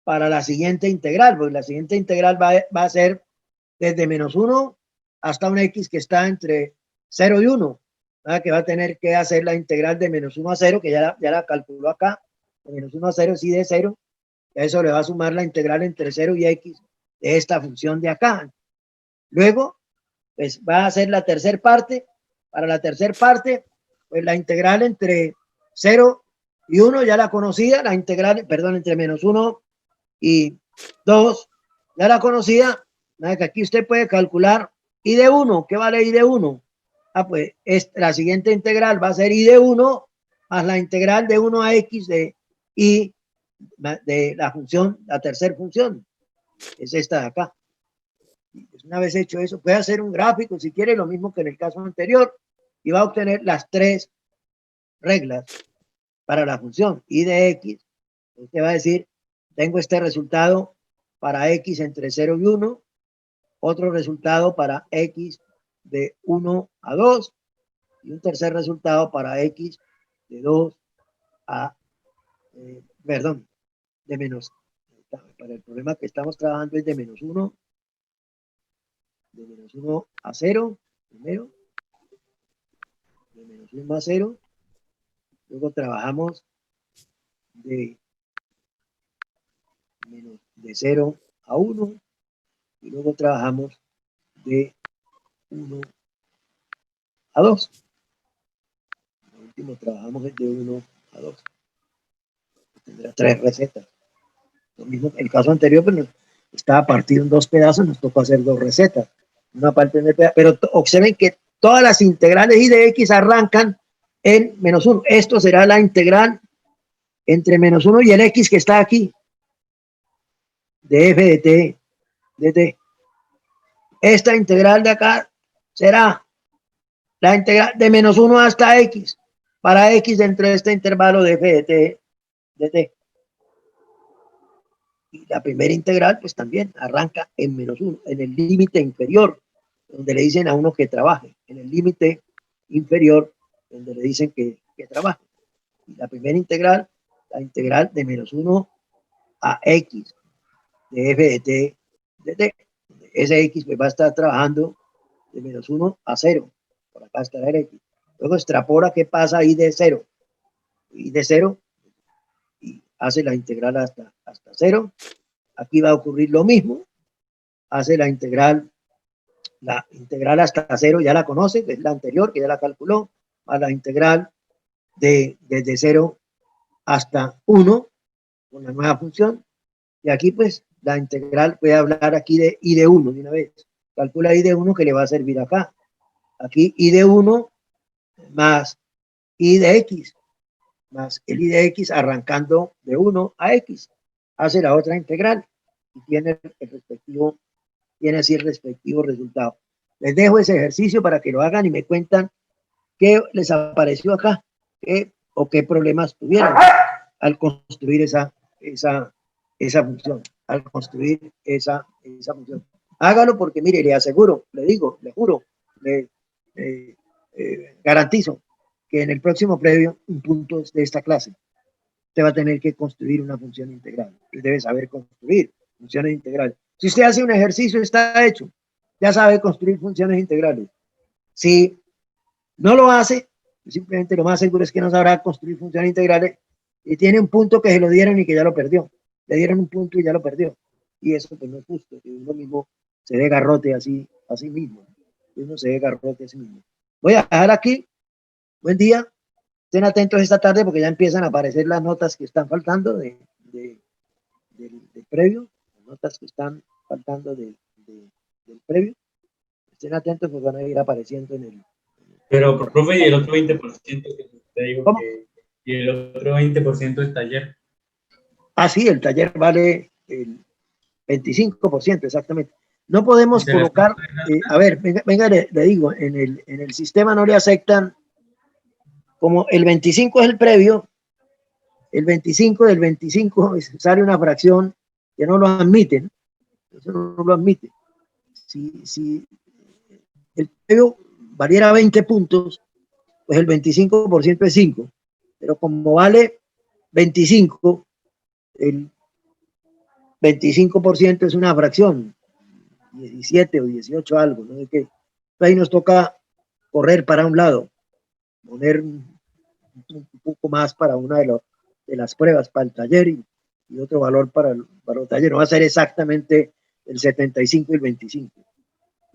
para la siguiente integral, porque la siguiente integral va a ser desde menos 1 hasta un x que está entre 0 y 1, ¿verdad? Que va a tener que hacer la integral de menos 1 a 0, que ya la calculó acá, de menos 1 a 0 es y de 0, y a eso le va a sumar la integral entre 0 y x de esta función de acá. Luego, pues va a hacer la tercera parte. Para la tercera parte, pues la integral entre 0 y 1 ya la conocía, la integral, perdón, entre menos 1 y 2 ya la conocía. Nada, que aquí usted puede calcular y de 1, ¿qué vale y de 1? Ah, pues la siguiente integral va a ser y de 1 más la integral de 1 a x de y de la función, la tercera función, es esta de acá. Pues una vez hecho eso, puede hacer un gráfico si quiere, lo mismo que en el caso anterior, y va a obtener las tres reglas para la función y de x. Usted va a decir, tengo este resultado para x entre 0 y 1, otro resultado para x de 1 a 2 y un tercer resultado para x de 2 a, perdón, de menos, para el problema que estamos trabajando es de menos 1 a 0, primero, de menos 1 a 0, luego trabajamos de 0 a 1 y luego trabajamos de 1 a 2. Por último, trabajamos de 1 a 2. tendrá 3 recetas. Lo mismo, el caso anterior, pues, estaba partido en 2 pedazos, nos tocó hacer 2 recetas. Una parte en el pedazo, pero observen que todas las integrales y de x arrancan en -1. Esto será la integral entre -1 y el x que está aquí, de f de t, de t. Esta integral de acá será la integral de -1 hasta x, para x dentro de este intervalo de f de t, de t. Y la primera integral, pues también arranca en -1, en el límite inferior, donde le dicen a uno que trabaje, en el límite inferior, donde le dicen que trabaje. Y la primera integral, la integral de -1 a x, de f de t, de t. Ese x pues va a estar trabajando de -1 a 0. Por acá estará el x. Luego extrapola qué pasa ahí de 0. Y de 0, y hace la integral hasta 0. Aquí va a ocurrir lo mismo. Hace la integral hasta 0, ya la conoce, que es la anterior, que ya la calculó. A la integral desde 0 hasta 1, con la nueva función. Y aquí, pues, la integral, voy a hablar aquí de I de 1 de una vez. Calcula I de 1 que le va a servir acá. Aquí I de 1 más I de X, más el I de X arrancando de 1 a X. Hace la otra integral y tiene así el respectivo resultado. Les dejo ese ejercicio para que lo hagan y me cuentan qué les apareció acá, o qué problemas tuvieron al construir esa función, al construir esa función. Hágalo porque, mire, le aseguro, le digo, le juro, le garantizo que en el próximo previo, un punto de esta clase, usted va a tener que construir una función integral. Usted debe saber construir funciones integrales. Si usted hace un ejercicio, está hecho. Ya sabe construir funciones integrales. Si no lo hace, simplemente lo más seguro es que no sabrá construir funciones integrales y tiene un punto que se lo dieron y que ya lo perdió. Le dieron un punto y ya lo perdió. Y eso pues no es justo, que uno mismo se dé garrote a sí mismo. Uno se dé garrote a sí mismo. Voy a dejar aquí. Buen día. Estén atentos esta tarde porque ya empiezan a aparecer las notas que están faltando del previo. Las notas que están faltando del previo. Estén atentos porque van a ir apareciendo en el... Pero, profe, y el otro 20% que usted dijo ¿Cómo? y el otro 20% del taller. Ah, sí, el taller vale el 25%, exactamente. No podemos colocar, a ver, venga le digo, en el sistema no le aceptan, como el 25 es el previo, el 25 del 25 sale una fracción que no lo admiten, eso no lo admite. Si el previo valiera 20 puntos, pues el 25% es 5, pero como vale 25, el 25% es una fracción, 17 o 18 algo, no sé qué. Ahí nos toca correr para un lado, poner un poco más para una de las pruebas, para el taller, y otro valor para el taller. No va a ser exactamente el 75 y el 25.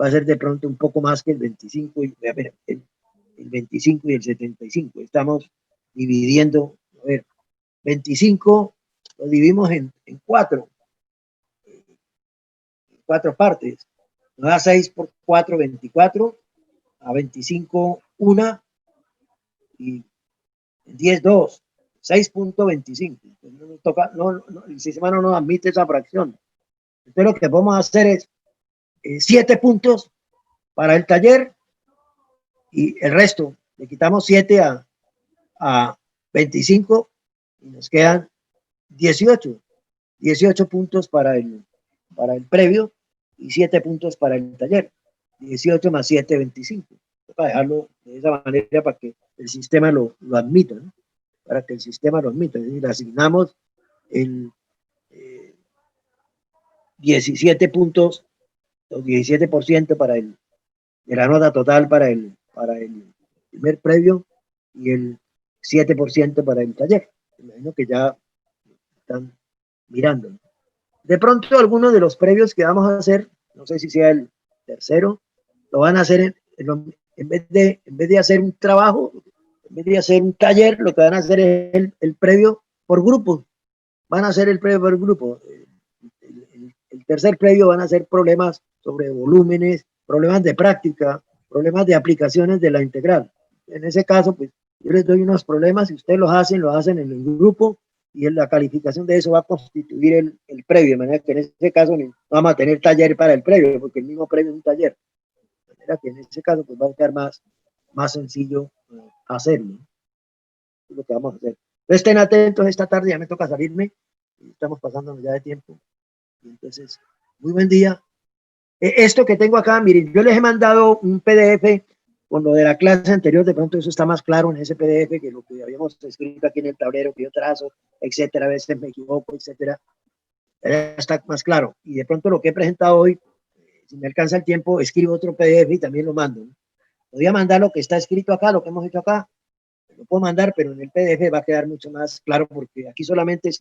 Va a ser de pronto un poco más que el 25 y el 25 y el 75. Estamos dividiendo, a ver, 25 lo dividimos en 4 partes. Nos da 6 por 4, 24, a 25, 1, y 10, 2, 6.25. El sistema no nos admite esa fracción. Entonces lo que vamos a hacer es 7 puntos para el taller y el resto. Le quitamos 7 a 25 y nos quedan 18. 18 puntos para el previo y 7 puntos para el taller. 18 más 7, 25. Para dejarlo de esa manera para que el sistema lo admita, ¿no? Para que el sistema lo admita. Es decir, asignamos el 17 puntos, los 17% de la nota total para el primer previo y el 7% para el taller. Me imagino que ya están mirando. De pronto, algunos de los previos que vamos a hacer, no sé si sea el tercero, lo van a hacer en vez de hacer un trabajo, en vez de hacer un taller, lo que van a hacer es el previo por grupos. van a hacer el previo por grupo. El tercer previo van a ser problemas sobre volúmenes, problemas de práctica, problemas de aplicaciones de la integral. En ese caso, pues yo les doy unos problemas y ustedes los hacen en el grupo y en la calificación de eso va a constituir el previo, de manera que en ese caso no vamos a tener taller para el previo, porque el mismo previo es un taller. De manera que en ese caso pues va a quedar más sencillo hacerlo. Es lo que vamos a hacer. Estén atentos esta tarde, ya me toca salirme, estamos pasándonos ya de tiempo. Entonces, muy buen día. Esto que tengo acá, miren, yo les he mandado un PDF con lo de la clase anterior, de pronto eso está más claro en ese PDF que lo que habíamos escrito aquí en el tablero que yo trazo, etcétera, a veces me equivoco, etcétera. Ya está más claro. Y de pronto lo que he presentado hoy, si me alcanza el tiempo, escribo otro PDF y también lo mando, ¿no? Podría mandar lo que está escrito acá, lo que hemos hecho acá, lo puedo mandar, pero en el PDF va a quedar mucho más claro porque aquí solamente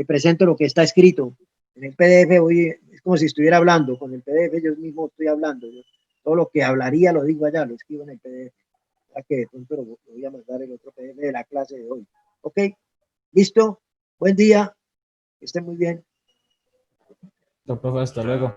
presento lo que está escrito. En el PDF es como si estuviera hablando, con el PDF yo mismo estoy hablando. Todo lo que hablaría lo digo allá, lo escribo en el PDF. Ya que de pronto lo voy a mandar el otro PDF de la clase de hoy. ¿Ok? ¿Listo? Buen día. Que estén muy bien. Profe, hasta luego.